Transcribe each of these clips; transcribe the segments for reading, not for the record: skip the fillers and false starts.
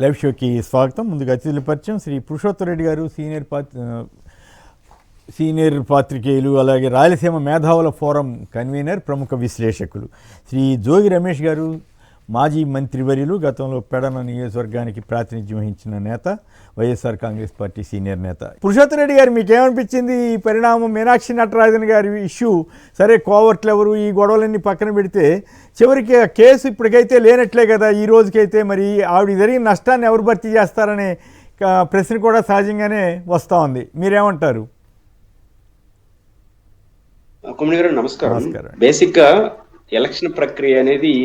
Live షోకి స్వాగతం. ముందుగా అతిథుల పరిచయం. శ్రీ పురుషోత్తమ రెడ్డి గారు సీనియర్ పాత్రికేయులు, అలాగే రాయలసీమ మేధావుల ఫోరం కన్వీనర్, ప్రముఖ విశ్లేషకులు. శ్రీ జోగి రమేష్ గారు మాజీ మంత్రివర్యులు, గతంలో పెడన నియోజకవర్గానికి ప్రాతినిధ్యం వహించిన నేత, వైఎస్ఆర్ కాంగ్రెస్ పార్టీ సీనియర్ నేత. పురుషోత్తమ రెడ్డి గారు, మీకేమనిపించింది ఈ పరిణామం? మీనాక్షి నటరాజన్ గారి ఇష్యూ సరే, కోవర్ట్లు ఎవరు, ఈ గొడవలన్నీ పక్కన పెడితే చివరికి కేసు ఇప్పటికైతే లేనట్లే కదా ఈ రోజుకైతే. మరి ఆవిడ జరిగిన నష్టాన్ని ఎవరు భర్తీ చేస్తారనే ప్రశ్న కూడా సహజంగానే వస్తూ ఉంది. మీరేమంటారు? కుమ్మడి గారు నమస్కారం. బేసిక్ గా ఎలక్షన్ ప్రక్రియ అనేది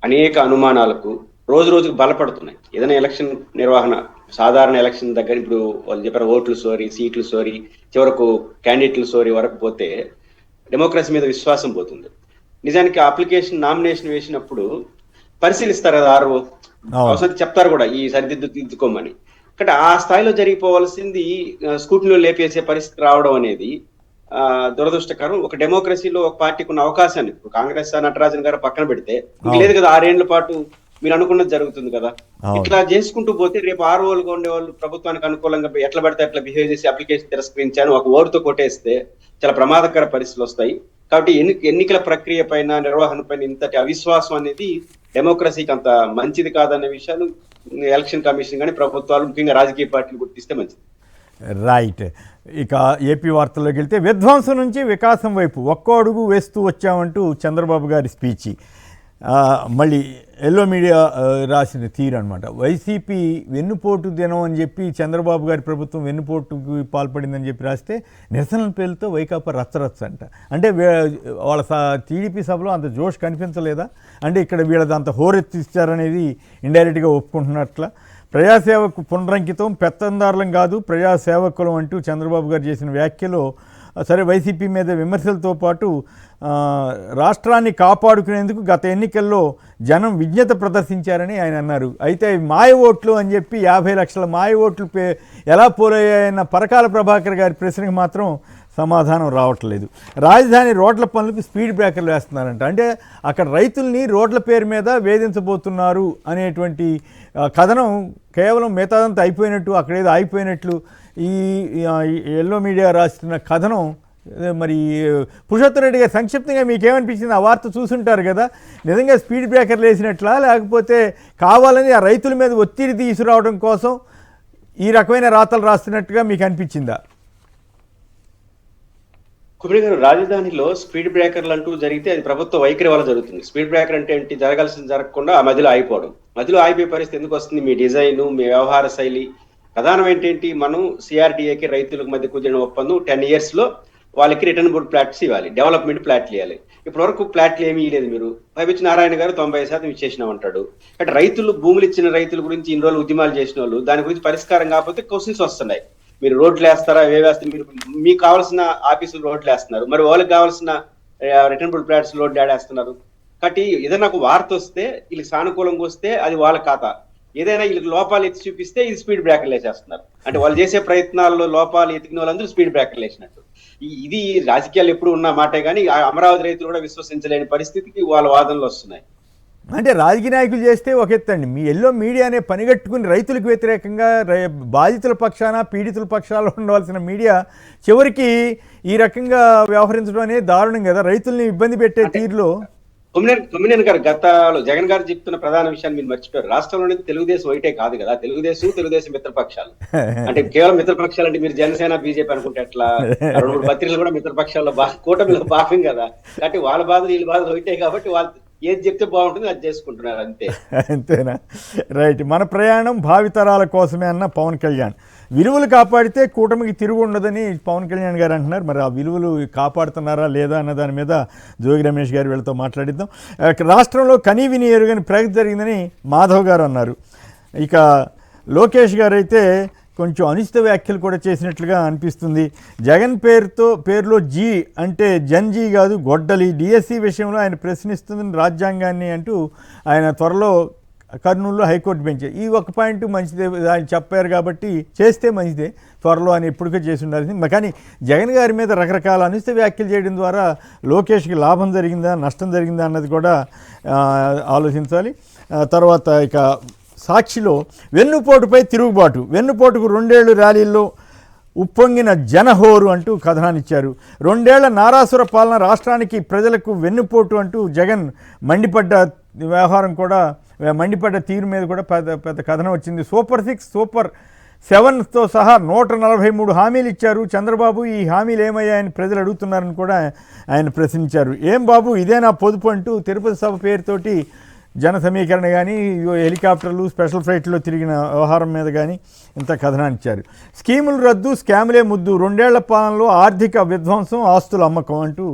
అనేక అనుమానాలకు రోజు రోజుకు బలపడుతున్నాయి. ఏదైనా ఎలక్షన్ నిర్వహణ, సాధారణ ఎలక్షన్ దగ్గర ఇప్పుడు వాళ్ళు చెప్పారు ఓట్లు సోరీ, సీట్లు సోరీ, చివరకు క్యాండిడేట్లు సోరీ వరకు పోతే డెమోక్రసీ మీద విశ్వాసం పోతుంది. నిజానికి అప్లికేషన్ నామినేషన్ వేసినప్పుడు పరిశీలిస్తారు కదా, ఆర్ఓ అవసరం చెప్తారు కూడా ఈ సరిదిద్దుకోమని. ఇక్కడ ఆ స్థాయిలో జరిగిపోవాల్సింది స్కూటీలో లేపేసే పరిస్థితి రావడం అనేది దురదృష్టకరం. ఒక డెమోక్రసీలో ఒక పార్టీకి ఉన్న అవకాశాన్ని ఇప్పుడు కాంగ్రెస్ నటరాజన్ గారు పక్కన పెడితే ఇంక లేదు కదా, 6 ఏళ్ల పాటు మీరు అనుకున్నది జరుగుతుంది కదా. ఇట్లా చేసుకుంటూ పోతే రేపు ఆర్ఓలుగా ఉండేవాళ్ళు ప్రభుత్వానికి అనుకూలంగా ఎట్లా పడితే అట్లా బిహేవ్ చేసి అప్లికేషన్ తిరస్కరించాను ఒక ఓటుతో కొట్టేస్తే చాలా ప్రమాదకర పరిస్థితులు వస్తాయి. కాబట్టి ఎన్నికల ప్రక్రియ పైన, నిర్వహణ పైన ఇంతటి అవిశ్వాసం అనేది డెమోక్రసీకి అంత మంచిది కాదనే విషయాలు ఎలక్షన్ కమిషన్ కానీ ప్రభుత్వాలు, ముఖ్యంగా రాజకీయ పార్టీలు గుర్తిస్తే మంచిది. రైట్. ఇక ఏపీ వార్తల్లోకి వెళ్తే, విధ్వంసం నుంచి వికాసం వైపు ఒక్కో అడుగు వేస్తూ వచ్చామంటూ చంద్రబాబు గారి స్పీచ్. మళ్ళీ ఎల్లో మీడియా రాసిన తీరు అనమాట. వైసీపీ వెన్నుపోటు దినం అని చెప్పి చంద్రబాబు గారి ప్రభుత్వం వెన్నుపోటుకు పాల్పడిందని చెప్పి రాస్తే, నిరసనల పేరుతో వైకాపా రచ్చరచ్చ అంట. అంటే వాళ్ళ టీడీపీ సభలో అంత జోష్ కనిపించలేదా? అంటే ఇక్కడ వీళ్ళది అంత హోరెత్తిస్తారనేది ఇండైరెక్ట్గా ఒప్పుకుంటున్నట్ల. ప్రజాసేవకు పునరంకితం, పెత్తందారులం కాదు ప్రజాసేవకులం అంటూ చంద్రబాబు గారు చేసిన వ్యాఖ్యలో సరే, వైసీపీ మీద విమర్శలతో పాటు రాష్ట్రాన్ని కాపాడుకునేందుకు గత ఎన్నికల్లో జనం విజ్ఞత ప్రదర్శించారని ఆయన అన్నారు. అయితే మాయ ఓట్లు అని చెప్పి 50 లక్షల మాయ ఓట్లు ఎలా పోలయ్యాయన్న పరకాల ప్రభాకర్ గారి ప్రశ్నకు మాత్రం సమాధానం రావట్లేదు. రాజధాని రోడ్ల పనులకు స్పీడ్ బ్రేకర్లు వేస్తున్నారంట. అంటే అక్కడ రైతుల్ని రోడ్ల పేరు మీద వేధించబోతున్నారు అనేటువంటి కథనం కేవలం మిగతాదంతా అయిపోయినట్టు, అక్కడేదో అయిపోయినట్లు ఈ ఎల్లో మీడియా రాసిన కథనం. మరి పురుషోత్తమ రెడ్డి గారు, సంక్షిప్తంగా మీకేమనిపించింది? ఆ వార్త చూసుంటారు కదా. నిజంగా స్పీడ్ బ్రేకర్లు వేసినట్లా, లేకపోతే కావాలని ఆ రైతుల మీద ఒత్తిడి తీసుకురావడం కోసం ఈ రకమైన రాతలు రాస్తున్నట్టుగా మీకు అనిపించిందా? కుమ్మడి గారు, రాజధానిలో స్పీడ్ బ్రేకర్లు అంటూ జరిగితే అది ప్రభుత్వ వైఖరి వల్ల జరుగుతుంది. స్పీడ్ బ్రేకర్ అంటే ఏంటి? జరగాల్సింది జరగకుండా ఆ మధ్యలో ఆగిపోవడం. మధ్యలో ఆగిపోయే పరిస్థితి ఎందుకు వస్తుంది? మీ డిజైన్, మీ వ్యవహార శైలి. ప్రధానం ఏంటంటి? మనం సిఆర్డీఏకి రైతులకు మధ్య కుదిరిన ఒప్పందం 10 years లో వాళ్ళకి రిటర్నబుల్ ప్లాట్స్ ఇవ్వాలి, డెవలప్మెంట్ ప్లాట్లు ఇవ్వాలి. ఇప్పటి వరకు ప్లాట్లు ఏమీ ఇవ్వలేదు. మీరు పైపించి నారాయణ గారు 90% ఇచ్చేసినామంటాడు. అంటే రైతులు, భూములు ఇచ్చిన రైతుల గురించి ఇన్ని రోజులు ఉద్యమాలు చేసిన వాళ్ళు దాని గురించి పరిష్కారం కాకపోతే క్వశ్చన్స్ వస్తున్నాయి. మీరు రోడ్లు వేస్తారా, వేస్తారు? మీరు మీకు కావాల్సిన ఆఫీసులు రోడ్లు వేస్తున్నారు, మరి వాళ్ళకి కావాల్సిన రిటర్నబుల్ ప్లాట్స్ రోడ్లు ఆడేస్తున్నారు. కాబట్టి ఏదైనా ఒక వార్త వస్తే వీళ్ళకి సానుకూలంగా వస్తే అది వాళ్ళ ఖాతా, ఏదైనా వీళ్ళకి లోపాలు ఎత్తి చూపిస్తే ఇది స్పీడ్ బ్రేకర్లు వేసేస్తున్నారు. అంటే వాళ్ళు చేసే ప్రయత్నాల్లో లోపాలు ఎతికిన వాళ్ళందరూ స్పీడ్ బ్రేకర్లు వేసినట్టు. ఇది రాజకీయాలు ఎప్పుడు ఉన్న మాటే, కానీ అమరావతి రైతులు కూడా విశ్వసించలేని పరిస్థితికి వాళ్ళ వాదనలు వస్తున్నాయి. అంటే రాజకీయ నాయకులు చేస్తే ఒక ఎత్తండి, మీ ఎల్లో మీడియానే పనిగట్టుకుని రైతులకు వ్యతిరేకంగా బాధితుల పక్షాన, పీడితుల పక్షాల్లో ఉండవలసిన మీడియా చివరికి ఈ రకంగా వ్యవహరించడం అనేది దారుణం కదా, రైతుల్ని ఇబ్బంది పెట్టే తీరులో. కొమ్మినేని గారు, గతంలో జగన్ గారు చెప్తున్న ప్రధాన విషయాన్ని మీరు మర్చిపోయారు. రాష్ట్రంలో తెలుగుదేశం ఒకటే కాదు కదా, తెలుగుదేశం మిత్రపక్షాలు. అంటే కేవలం మిత్రపక్షాలు అంటే మీరు జనసేన, బీజేపీ అనుకుంటే ఎట్లా? 2-3 పత్రికలు కూడా మిత్రపక్షాల్లో కూటమిలో భాగం కదా. కాబట్టి వాళ్ళ బాధలు వీళ్ళ బాధలు ఒకటే కాబట్టి వాళ్ళు ఏది చెప్తే బాగుంటుంది అది చేసుకుంటున్నారు, అంతేనా? రైట్. మన ప్రయాణం భావితరాల కోసమే అన్న పవన్ కళ్యాణ్. విలువలు కాపాడితే కూటమికి తిరుగు ఉండదని పవన్ కళ్యాణ్ గారు అంటున్నారు. మరి ఆ విలువలు కాపాడుతున్నారా లేదా అన్న దాని మీద జోగి రమేష్ గారు వీళ్ళతో మాట్లాడిద్దాం. రాష్ట్రంలో కనీవిని ఎరుగని ప్రగతి జరిగిందని మాధవ్ గారు అన్నారు. ఇక లోకేష్ గారు అయితే కొంచెం అనుచిత వ్యాఖ్యలు కూడా చేసినట్లుగా అనిపిస్తుంది. జగన్ పేరులో జీ అంటే జన్జీ కాదు గొడ్డలి. డిఎస్సి విషయంలో ఆయన ప్రశ్నిస్తుంది రాజ్యాంగాన్ని అంటూ ఆయన త్వరలో కర్నూలులో హైకోర్టు బెంచ్. ఈ ఒక పాయింట్ మంచిదే, ఆయన చెప్పారు కాబట్టి చేస్తే మంచిదే, త్వరలో అని ఎప్పటికో చేసి ఉండాల్సింది. కానీ జగన్ గారి మీద రకరకాల అనుచిత వ్యాఖ్యలు చేయడం ద్వారా లోకేష్కి లాభం జరిగిందా, నష్టం జరిగిందా అన్నది కూడా ఆలోచించాలి. తర్వాత ఇక సాక్షిలో వెన్నుపోటుపై తిరుగుబాటు, వెన్నుపోటుకు 2 ఏళ్లు ర్యాలీల్లో ఉప్పొంగిన జనహోరు అంటూ కథనాన్నిచ్చారు. 2 ఏళ్ల నారాసుర పాలన రాష్ట్రానికి ప్రజలకు వెన్నుపోటు అంటూ జగన్ మండిపడ్డ వ్యవహారం కూడా, మండిపడ్డ తీరు మీద కూడా పెద్ద కథనం వచ్చింది. సూపర్ 6, సూపర్ 7తో సహా 143 హామీలు ఇచ్చారు చంద్రబాబు. ఈ హామీలు ఏమయ్యాయని ప్రజలు అడుగుతున్నారని కూడా ఆయన ప్రశ్నించారు. ఏం బాబు ఇదేనా పొదుపు అంటూ తిరుపతి సభ పేరుతోటి జన సమీకరణ కానీ, హెలికాప్టర్లు, స్పెషల్ ఫ్లైట్లో తిరిగిన వ్యవహారం మీద కానీ ఇంత కథనాన్నిచ్చారు. స్కీములు రద్దు, స్కాములే ముద్దు, 2 ఏళ్ల పాలనలో ఆర్థిక విధ్వంసం, ఆస్తుల అమ్మకం అంటూ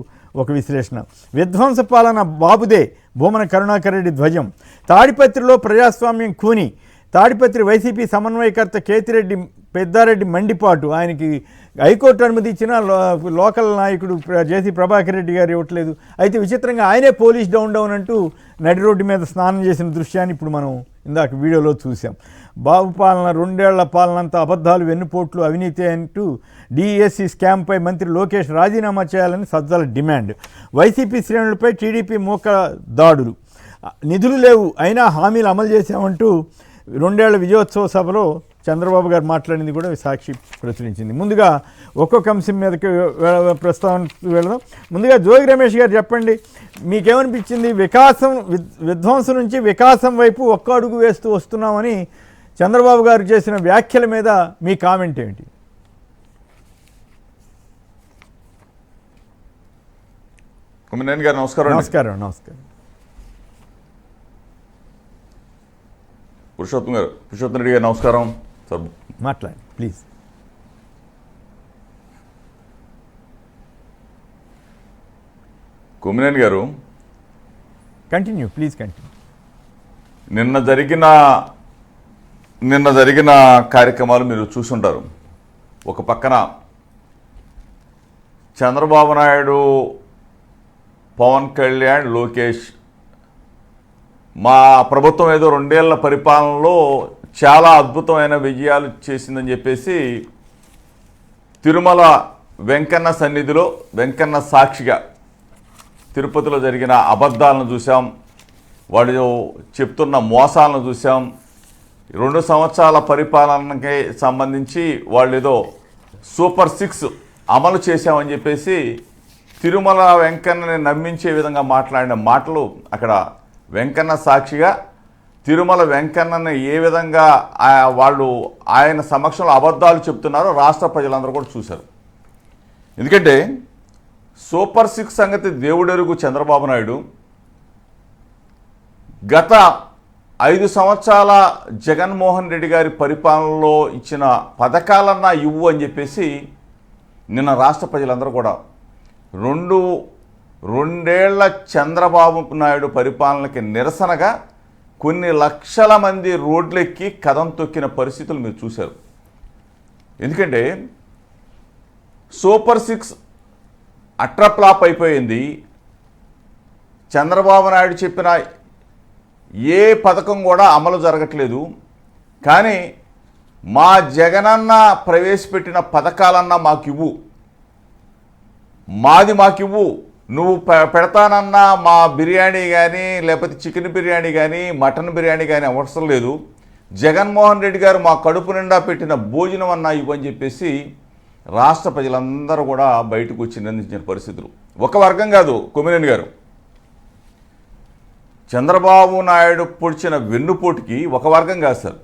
ఒక విశ్లేషణ. విధ్వంస పాలన బాబుదే, భూమన కరుణాకర్ రెడ్డి ధ్వజం. తాడిపత్రిలో ప్రజాస్వామ్యం కూని, తాడిపత్రి వైసీపీ సమన్వయకర్త కేతిరెడ్డి పెద్దారెడ్డి మండిపాటు. ఆయనకి హైకోర్టు అనుమతి ఇచ్చినా లోకల్ నాయకుడు జేసీ ప్రభాకర్ రెడ్డి గారు ఇవ్వట్లేదు. అయితే విచిత్రంగా ఆయనే పోలీస్ డౌన్ అంటూ నడి రోడ్డు మీద స్నానం చేసిన దృశ్యాన్ని ఇప్పుడు మనం ఇందాక వీడియోలో చూసాం. బాబు పాలన 2 ఏళ్ల పాలన అంతా అబద్ధాలు, వెన్నుపోట్లు, అవినీతి అంటూ డిఎస్సి స్కామ్పై మంత్రి లోకేష్ రాజీనామా చేయాలని సజ్జల డిమాండ్. వైసీపీ శ్రేణులపై టీడీపీ మూక దాడులు, నిధులు లేవు అయినా హామీలు అమలు చేశామంటూ 2 ఏళ్ల విజయోత్సవ సభలో చంద్రబాబు గారు మాట్లాడింది కూడా సాక్షి ప్రచురించింది. ముందుగా ఒక్కొక్క అంశం మీదకి ప్రస్తావన వెళదాం. ముందుగా జోగి రమేష్ గారు చెప్పండి, మీకేమనిపించింది? విధ్వంసం నుంచి వికాసం వైపు ఒక్క అడుగు వేస్తూ వస్తున్నామని చంద్రబాబు గారు చేసిన వ్యాఖ్యల మీద మీ కామెంట్ ఏమిటి? కొమ్మినేని గారు నమస్కారం. నమస్కారం. పురుషోత్తం రెడ్డి గారు నమస్కారం. సార్ మాట్లాడండి ప్లీజ్. కొమ్మినేని గారు, కంటిన్యూ ప్లీజ్ కంటిన్యూ. నిన్న జరిగిన కార్యక్రమాలు మీరు చూసుంటారు. ఒక పక్కన చంద్రబాబు నాయుడు, పవన్ కళ్యాణ్, లోకేష్ మా ప్రభుత్వం ఏదో 2 ఏళ్ల పరిపాలనలో చాలా అద్భుతమైన విజయాలు చేసిందని చెప్పేసి తిరుమల వెంకన్న సన్నిధిలో వెంకన్న సాక్షిగా తిరుపతిలో జరిగిన అబద్ధాలను చూసాం, వాళ్ళు చెప్తున్న మోసాలను చూసాం. 2 సంవత్సరాల పరిపాలనకి సంబంధించి వాళ్ళు ఏదో సూపర్ 6 అమలు చేశామని చెప్పేసి తిరుమల వెంకన్నని నమ్మించే విధంగా మాట్లాడిన మాటలు అక్కడ వెంకన్న సాక్షిగా తిరుమల వెంకన్నని ఏ విధంగా వాళ్ళు ఆయన సమక్షంలో అబద్ధాలు చెప్తున్నారో రాష్ట్ర ప్రజలందరూ కూడా చూశారు. ఎందుకంటే సూపర్ 6 సంగతి దేవుడెరుగు చంద్రబాబు నాయుడు గత 5 సంవత్సరాల జగన్మోహన్ రెడ్డి గారి పరిపాలనలో ఇచ్చిన పథకాలన్నా ఇవ్వు అని చెప్పేసి నిన్న రాష్ట్ర ప్రజలందరూ కూడా 2 ఏళ్ల చంద్రబాబు నాయుడు పరిపాలనకి నిరసనగా కొన్ని లక్షల మంది రోడ్లెక్కి కదం తొక్కిన పరిస్థితులు మీరు చూశారు. ఎందుకంటే సూపర్ 6 అట్రప్లాప్ అయిపోయింది. చంద్రబాబు నాయుడు చెప్పిన ఏ పథకం కూడా అమలు జరగట్లేదు. కానీ మా జగనన్న ప్రవేశపెట్టిన పథకాలన్నా మాకివ్వు, మాకివ్వు, నువ్వు పెడతానన్నా మా బిర్యానీ కానీ లేకపోతే చికెన్ బిర్యానీ కానీ మటన్ బిర్యానీ కానీ అవసరం లేదు, జగన్మోహన్ రెడ్డి గారు మా కడుపు నిండా పెట్టిన భోజనం అన్నా ఇవ్వని చెప్పేసి రాష్ట్ర ప్రజలందరూ కూడా బయటకు వచ్చి నిందించిన పరిస్థితులు. ఒక వర్గం కాదు కొమ్మినేని గారు, చంద్రబాబు నాయుడు పొడిచిన వెన్నుపోటుకి ఒక వర్గం కాదు సార్,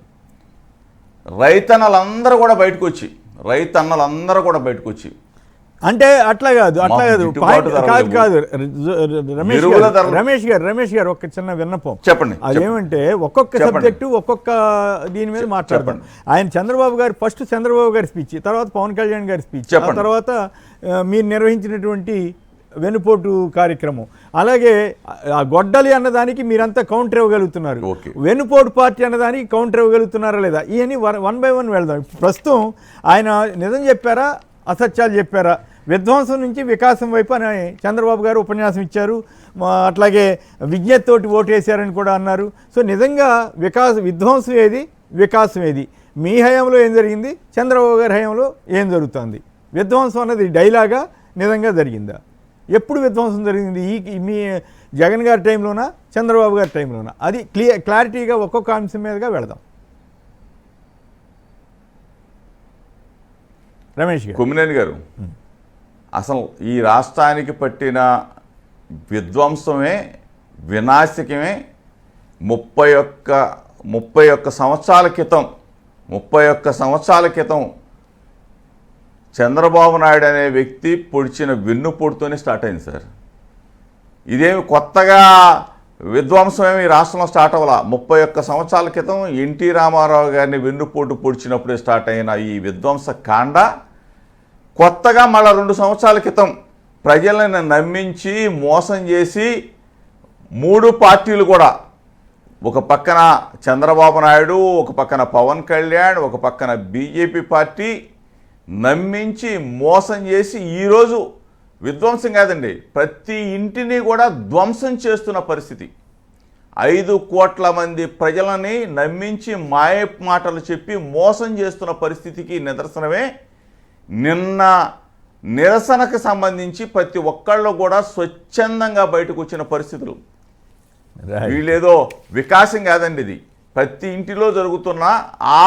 రైతన్నలందరూ కూడా బయటకు వచ్చి అంటే అట్లా కాదు రమేష్ గారు ఒక చిన్న విన్నపం చెప్పండి. అదేమంటే ఒక్కొక్క సబ్జెక్టు ఒక్కొక్క దీని మీద మాట్లాడతాం. ఆయన చంద్రబాబు గారి స్పీచ్, తర్వాత పవన్ కళ్యాణ్ గారి స్పీచ్, తర్వాత మీరు నిర్వహించినటువంటి వెన్నుపోటు కార్యక్రమం, అలాగే గొడ్డలి అన్నదానికి మీరంతా కౌంటర్ ఇవ్వగలుగుతున్నారు, వెన్నుపోటు పార్టీ అన్నదానికి కౌంటర్ ఇవ్వగలుగుతున్నారా లేదా, ఇవన్నీ 1 by 1 వెళ్దాం. ప్రస్తుతం ఆయన నిజం చెప్పారా అసత్యాలు చెప్పారా? విధ్వంసం నుంచి వికాసం వైపు అని చంద్రబాబు గారు ఉపన్యాసం ఇచ్చారు, అట్లాగే విజ్ఞతతోటి ఓటు వేశారని కూడా అన్నారు. సో నిజంగా విధ్వంసం ఏది, వికాసం ఏది? మీ హయాంలో ఏం జరిగింది, చంద్రబాబు గారి హయాంలో ఏం జరుగుతుంది? విధ్వంసం అన్నది డైలాగా నిజంగా జరిగిందా? ఎప్పుడు విధ్వంసం జరిగింది? మీ జగన్ గారి టైంలోనా, చంద్రబాబు గారి టైంలోనా? అది క్లారిటీగా ఒక్కొక్క అంశం మీదుగా వెళదాం. రమేష్ గారు. కొమ్మినేని గారు, అసలు ఈ రాష్ట్రానికి పట్టిన విధ్వంసమే, వినాశకమే 31 సంవత్సరాల క్రితం చంద్రబాబు నాయుడు అనే వ్యక్తి పొడిచిన వెన్నుపోటుతోనే స్టార్ట్ అయింది సార్. ఇదేమి కొత్తగా విధ్వంసమేమి ఈ రాష్ట్రంలో స్టార్ట్ అవ్వాల. 31 సంవత్సరాల క్రితం ఎన్టీ రామారావు గారిని వెన్నుపోటు పొడిచినప్పుడే స్టార్ట్ అయిన ఈ విధ్వంస కాండ కొత్తగా మళ్ళీ 2 సంవత్సరాల క్రితం ప్రజలను నమ్మించి మోసం చేసి 3 పార్టీలు కూడా, ఒక పక్కన చంద్రబాబు నాయుడు, ఒక పక్కన పవన్ కళ్యాణ్, ఒక పక్కన బీజేపీ పార్టీ నమ్మించి మోసం చేసి ఈరోజు విధ్వంసం కాదండి, ప్రతి ఇంటిని కూడా ధ్వంసం చేస్తున్న పరిస్థితి. 5 కోట్ల మంది ప్రజలని నమ్మించి మాయ మాటలు చెప్పి మోసం చేస్తున్న పరిస్థితికి నిదర్శనమే నిన్న నిరసనకు సంబంధించి ప్రతి ఒక్కళ్ళు కూడా స్వచ్ఛందంగా బయటకు వచ్చిన పరిస్థితులు. వీళ్ళేదో వికాసం కాదండి, ఇది ప్రతి ఇంటిలో జరుగుతున్న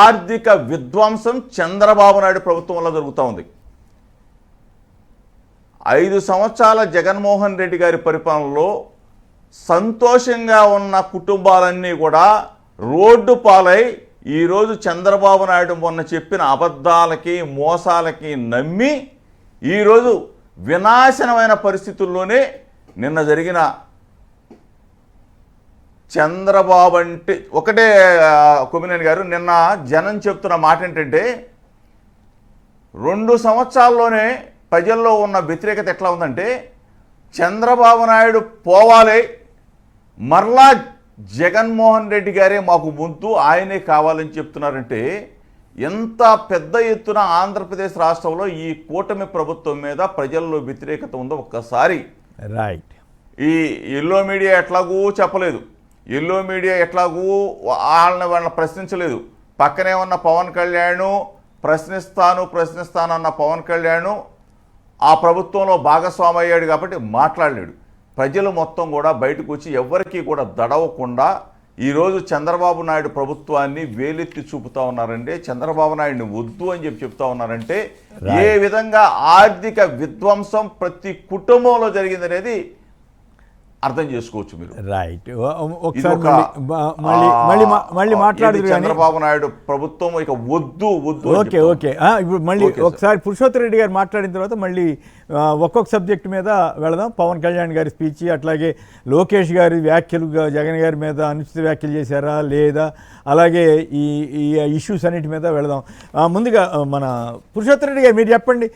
ఆర్థిక విధ్వంసం చంద్రబాబు నాయుడు ప్రభుత్వం వల్ల జరుగుతూ ఉంది. 5 సంవత్సరాల జగన్మోహన్ రెడ్డి గారి పరిపాలనలో సంతోషంగా ఉన్న కుటుంబాలన్నీ కూడా రోడ్డు పాలై ఈరోజు చంద్రబాబు నాయుడు మొన్న చెప్పిన అబద్ధాలకి మోసాలకి నమ్మి ఈరోజు వినాశనమైన పరిస్థితుల్లోనే నిన్న జరిగిన చంద్రబాబు అంటే ఒకటే కొమ్మినేని గారు, నిన్న జనం చెప్తున్న మాట ఏంటంటే 2 సంవత్సరాల్లోనే ప్రజల్లో ఉన్న వ్యతిరేకత ఎట్లా ఉందంటే, చంద్రబాబు నాయుడు పోవాలి, మరలా జగన్మోహన్ రెడ్డి గారే మాకు ముందు, ఆయనే కావాలని చెప్తున్నారంటే ఎంత పెద్ద ఎత్తున ఆంధ్రప్రదేశ్ రాష్ట్రంలో ఈ కూటమి ప్రభుత్వం మీద ప్రజల్లో వ్యతిరేకత ఉందో ఒక్కసారి. రైట్. ఈ ఎల్లో మీడియా ఎట్లాగూ చెప్పలేదు, ఎల్లో మీడియా ఎట్లాగూ వాళ్ళని ప్రశ్నించలేదు. పక్కనే ఉన్న పవన్ కళ్యాణ్ ప్రశ్నిస్తాను అన్న పవన్ కళ్యాణ్ ఆ ప్రభుత్వంలో భాగస్వామి అయ్యాడు కాబట్టి మాట్లాడలేడు. ప్రజలు మొత్తం కూడా బయటకు వచ్చి ఎవరికీ కూడా దడవకుండా ఈరోజు చంద్రబాబు నాయుడు ప్రభుత్వాన్ని వేలెత్తి చూపుతా ఉన్నారంటే, చంద్రబాబు నాయుడిని వద్దు అని చెప్తా ఉన్నారంటే ఏ విధంగా ఆర్థిక విధ్వంసం ప్రతి కుటుంబంలో జరిగిందనేది అర్థం చేసుకోవచ్చు మీరు. రైట్. మళ్ళీ మాట్లాడదు చంద్రబాబు నాయుడు ప్రభుత్వం ఇక వద్దు. ఓకే. ఇప్పుడు మళ్ళీ ఒకసారి పురుషోత్తమ రెడ్డి గారు మాట్లాడిన తర్వాత మళ్ళీ ఒక్కొక్క సబ్జెక్ట్ మీద వెళదాం. పవన్ కళ్యాణ్ గారి స్పీచ్, అట్లాగే లోకేష్ గారి వ్యాఖ్యలు జగన్ గారి మీద అనుచిత వ్యాఖ్యలు చేశారా లేదా, అలాగే ఈ ఇష్యూస్ అన్నిటి మీద వెళదాం. ముందుగా మన పురుషోత్తమ రెడ్డి గారు మీరు చెప్పండి,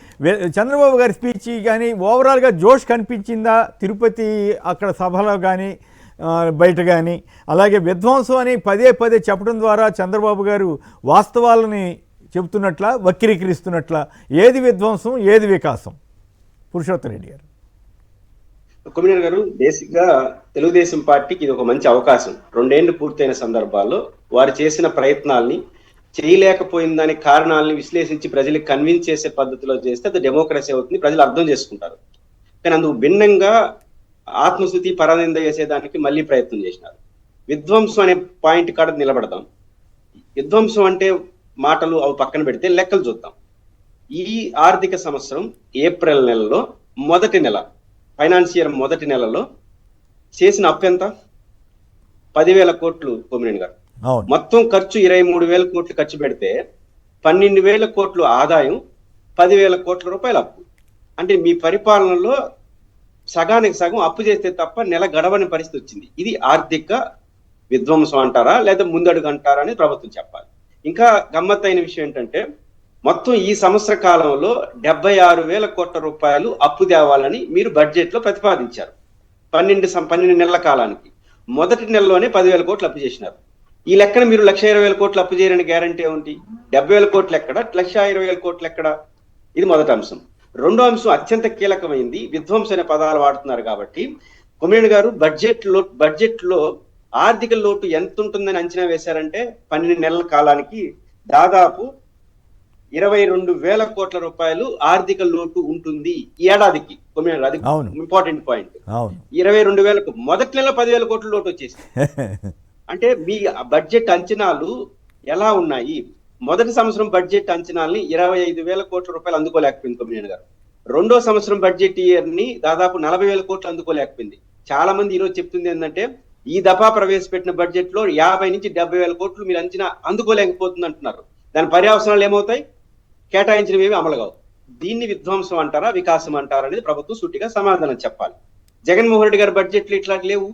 చంద్రబాబు గారి స్పీచ్ కానీ ఓవరాల్గా జోష్ కనిపించిందా తిరుపతి అక్కడ సభలో కానీ బయట కానీ? అలాగే విధ్వంసం అని పదే చెప్పడం ద్వారా చంద్రబాబు గారు వాస్తవాలని చెబుతున్నట్లా వక్రీకరిస్తున్నట్లా? ఏది విధ్వంసం, ఏది వికాసం? పురుషోత్తమ రెడ్డి గారు. కొమ్మినేని గారు, బేసిక్ గా తెలుగుదేశం పార్టీకి ఇది ఒక మంచి అవకాశం. 2 ఏళ్లు పూర్తయిన సందర్భాల్లో వారు చేసిన ప్రయత్నాల్ని, చేయలేకపోయిన దాని కారణాలని విశ్లేషించి ప్రజలకు కన్విన్స్ చేసే పద్ధతిలో చేస్తే అది డెమోక్రసీ అవుతుంది, ప్రజలు అర్థం చేసుకుంటారు. కానీ అందుకు భిన్నంగా ఆత్మస్థుతి పరనింద చేసేదానికి మళ్ళీ ప్రయత్నం చేసినారు. విధ్వంసం అనే పాయింట్ కాడ నిలబడదాం. విధ్వంసం అంటే మాటలు అవి పక్కన పెడితే లెక్కలు చూద్దాం. ఈ ఆర్థిక సంవత్సరం ఏప్రిల్ నెలలో మొదటి నెల, ఫైనాన్షియర్ మొదటి నెలలో చేసిన అప్పు ఎంత? 10,000 కోట్లు కొమ్మినేని గారు. మొత్తం ఖర్చు 23,000 కోట్లు ఖర్చు పెడితే 12,000 కోట్లు ఆదాయం, 10,000 కోట్ల రూపాయల అప్పు. అంటే మీ పరిపాలనలో సగానికి సగం అప్పు చేస్తే తప్ప నెల గడవని పరిస్థితి వచ్చింది. ఇది ఆర్థిక విధ్వంసం అంటారా లేదా ముందడుగు అంటారా అని ప్రభుత్వం చెప్పాలి. ఇంకా గమ్మత్తైన విషయం ఏంటంటే, మొత్తం ఈ సంవత్సర కాలంలో 76,000 కోట్ల రూపాయలు అప్పు తేవాలని మీరు బడ్జెట్ లో ప్రతిపాదించారు. 12 నెలల కాలానికి మొదటి నెలలోనే 10,000 కోట్లు అప్పు చేసినారు. ఈ లెక్కన మీరు 1,20,000 కోట్లు అప్పు చేయరని గ్యారంటీ ఏమిటి? 70,000 కోట్లు ఎక్కడ, 1,20,000 కోట్లు ఎక్కడ? ఇది మొదటి అంశం. రెండో అంశం అత్యంత కీలకమైంది. విధ్వంసం అనే పదాలు వాడుతున్నారు కాబట్టి కొమ్మినేని గారు బడ్జెట్ లో ఆర్థిక లోటు ఎంత ఉంటుందని అంచనా వేశారంటే 12 నెలల కాలానికి దాదాపు 22,000 కోట్ల రూపాయలు ఆర్థిక లోటు ఉంటుంది ఈ ఏడాదికి. అది ఇంపార్టెంట్ పాయింట్. 22,000 మొదటి నెల 10,000 కోట్ల లోటు వచ్చేసి అంటే మీ బడ్జెట్ అంచనాలు ఎలా ఉన్నాయి? మొదటి సంవత్సరం బడ్జెట్ అంచనాల్ని 25,000 కోట్ల రూపాయలు అందుకోలేకపోయింది కొమ్మినేని గారు. రెండో సంవత్సరం బడ్జెట్ ఇయర్ ని దాదాపు 40,000 కోట్లు అందుకోలేకపోయింది. చాలా మంది ఈరోజు చెప్తుంది ఏంటంటే ఈ దఫా ప్రవేశపెట్టిన బడ్జెట్ లో 50 నుంచి 70,000 కోట్లు మీరు అంచనా అందుకోలేకపోతుంది అంటున్నారు. దాని పర్యవసనాలు ఏమవుతాయి? కేటాయించినవి అమలు కావు. దీన్ని విధ్వంసం అంటారా, వికాసం అంటారా అనేది ప్రభుత్వం సూటిగా సమాధానం చెప్పాలి. జగన్మోహన్ రెడ్డి గారి బడ్జెట్లు ఇట్లా లేవు.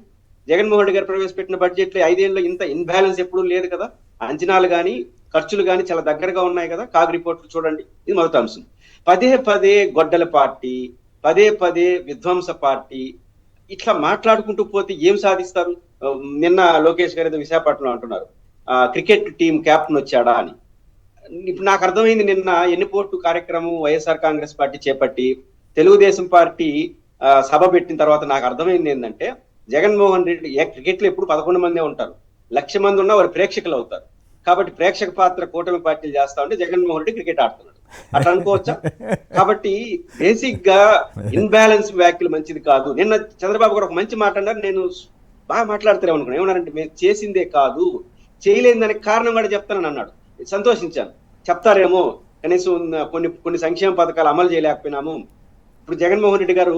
జగన్మోహన్ రెడ్డి గారు ప్రవేశపెట్టిన బడ్జెట్లో 5 ఏళ్ళలో ఇంత ఇన్బ్యాలెన్స్ ఎప్పుడూ లేదు కదా. అంచనాలు కానీ ఖర్చులు కానీ చాలా దగ్గరగా ఉన్నాయి కదా. కాగ్ రిపోర్ట్లు చూడండి. ఇది మొదటి అంశం. పదే పదే గొడ్డల పార్టీ, పదే పదే విధ్వంస పార్టీ ఇట్లా మాట్లాడుకుంటూ పోతే ఏం సాధిస్తారు? నిన్న లోకేష్ గారు ఏదో విశాఖపట్నం అంటున్నారు క్రికెట్ టీం కెప్టెన్ వచ్చాడా అని. ఇప్పుడు నాకు అర్థమైంది, నిన్న ఎన్నిపోటు కార్యక్రమం వైఎస్ఆర్ కాంగ్రెస్ పార్టీ చేపట్టి తెలుగుదేశం పార్టీ సభ పెట్టిన తర్వాత నాకు అర్థమైంది ఏంటంటే జగన్మోహన్ రెడ్డి క్రికెట్ లో ఎప్పుడు 11 మందే ఉంటారు. 1,00,000 మంది ఉన్నా వారు ప్రేక్షకులు అవుతారు. కాబట్టి ప్రేక్షక పాత్ర కూటమి పార్టీలు చేస్తా ఉంటే జగన్మోహన్ రెడ్డి క్రికెట్ ఆడుతున్నాడు అట్లా అనుకోవచ్చా? కాబట్టి బేసిక్ గా ఇన్బ్యాలెన్స్ వ్యాఖ్యలు మంచిది కాదు. నిన్న చంద్రబాబు గారు ఒక మంచి మాట అన్నారు, నేను బాగా మాట్లాడతారే అనుకున్నాను. ఏమన్నారంటే మేము చేసిందే కాదు చేయలేని దానికి కారణం కూడా చెప్తానని అన్నాడు. సంతోషించాను. చెప్తారేమో కనీసం కొన్ని సంక్షేమ పథకాలు అమలు చేయలేకపోయినాము. ఇప్పుడు జగన్మోహన్ రెడ్డి గారు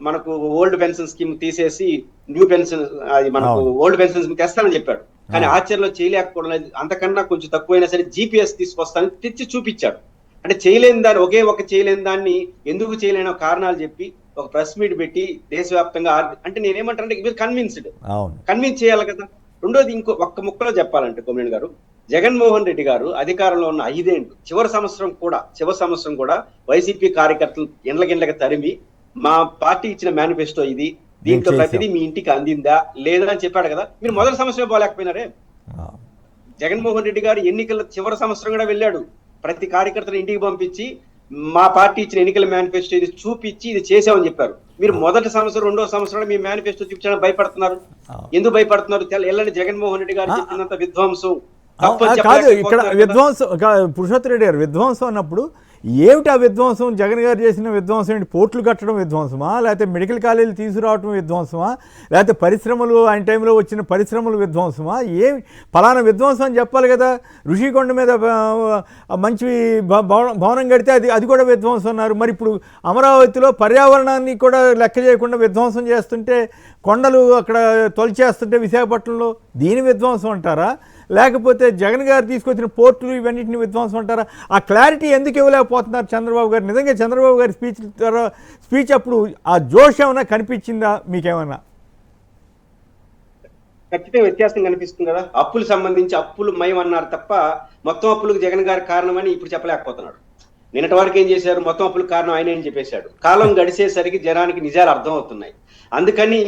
మనకు ఓల్డ్ పెన్షన్ స్కీమ్ తీసేసి న్యూ పెన్షన్ అది మనకు ఓల్డ్ పెన్షన్ తెస్తానని చెప్పాడు. కానీ ఆచరణలో చేయలేకపోవడం, అంతకన్నా కొంచెం తక్కువైనా సరే జీపీఎస్ తీసుకొస్తానని తెచ్చి చూపించాడు. అంటే చేయలేని దాన్ని చేయలేని దాన్ని ఎందుకు చేయలేని కారణాలు చెప్పి ఒక ప్రెస్ మీట్ పెట్టి దేశవ్యాప్తంగా అంటే నేనేమంటానంటే మీరు కన్విన్స్ చేయాలి కదా. రెండోది ఇంకో ఒక్క ముక్కలో చెప్పాలంటే కొమ్మినేని గారు, జగన్మోహన్ రెడ్డి గారు అధికారంలో ఉన్న 5 ఏళ్ళు చివరి సంవత్సరం కూడా వైసీపీ కార్యకర్తలు ఇండ్లకి తరిమి మా పార్టీ ఇచ్చిన మేనిఫెస్టో ఇది, దీంట్లో ప్రతిదీ మీ ఇంటికి అందిందా లేదా అని చెప్పాడు కదా. మీరు మొదటి సంవత్సరం పోలేకపోయినారే. జగన్మోహన్ రెడ్డి గారు ఎన్నికల చివరి సంవత్సరం కూడా వెళ్ళాడు. ప్రతి కార్యకర్తను ఇంటికి పంపించి మా పార్టీ ఇచ్చిన ఎన్నికల మేనిఫెస్టో ఇది చూపించి ఇది చేసామని చెప్పారు. మీరు మొదటి సంవత్సరం రెండో సంవత్సరం మీ మేనిఫెస్టో చూపించడానికి భయపడుతున్నారు. ఎందుకు భయపడుతున్నారు? ఎల్లని జగన్మోహన్ రెడ్డి గారు చెప్పినంత విధ్వంసం కాదు. ఇక్కడ విధ్వంసం పురుషోత్తమ రెడ్డి గారు విధ్వంసం అన్నప్పుడు ఏమిటి ఆ విధ్వంసం? జగన్ గారు చేసిన విధ్వంసం ఏంటి? పోర్టులు కట్టడం విధ్వంసమా, లేకపోతే మెడికల్ కాలేజీలు తీసుకురావడం విధ్వంసమా, లేకపోతే పరిశ్రమలు ఆయన టైంలో వచ్చిన పరిశ్రమలు విధ్వంసమా? ఏమి ఫలానా విధ్వంసం అని చెప్పాలి కదా. ఋషికొండ మీద మంచి భవనం కడితే అది కూడా విధ్వంసం అన్నారు. మరి ఇప్పుడు అమరావతిలో పర్యావరణాన్ని కూడా లెక్క చేయకుండా విధ్వంసం చేస్తుంటే, కొండలు అక్కడ తొలిచేస్తుంటే విశాఖపట్నంలో, దీని విధ్వంసం అంటారా? లేకపోతే జగన్ గారు తీసుకొచ్చిన పోర్టులు ఇవన్నింటిని విధ్వంసం అంటారా? ఆ క్లారిటీ ఎందుకు ఇవ్వలేకపోతున్నారు చంద్రబాబు గారు? నిజంగా చంద్రబాబు గారి స్పీచ్ అప్పుడు ఆ జోష్ ఏమైనా కనిపించిందా మీకేమన్నా? ఖచ్చితంగా వ్యత్యాసం కనిపిస్తుంది కదా. అప్పులు సంబంధించి అప్పులు మయం అన్నారు తప్ప మొత్తం అప్పులకు జగన్ గారి కారణమని ఇప్పుడు చెప్పలేకపోతున్నాడు. నిన్నటి వరకు ఏం చేశారు? మొత్తం అప్పులకు కారణం ఆయన ఏం చెప్పేశాడు. కాలం గడిచేసరికి జనానికి నిజాలు అర్థం అవుతున్నాయి. అందుకని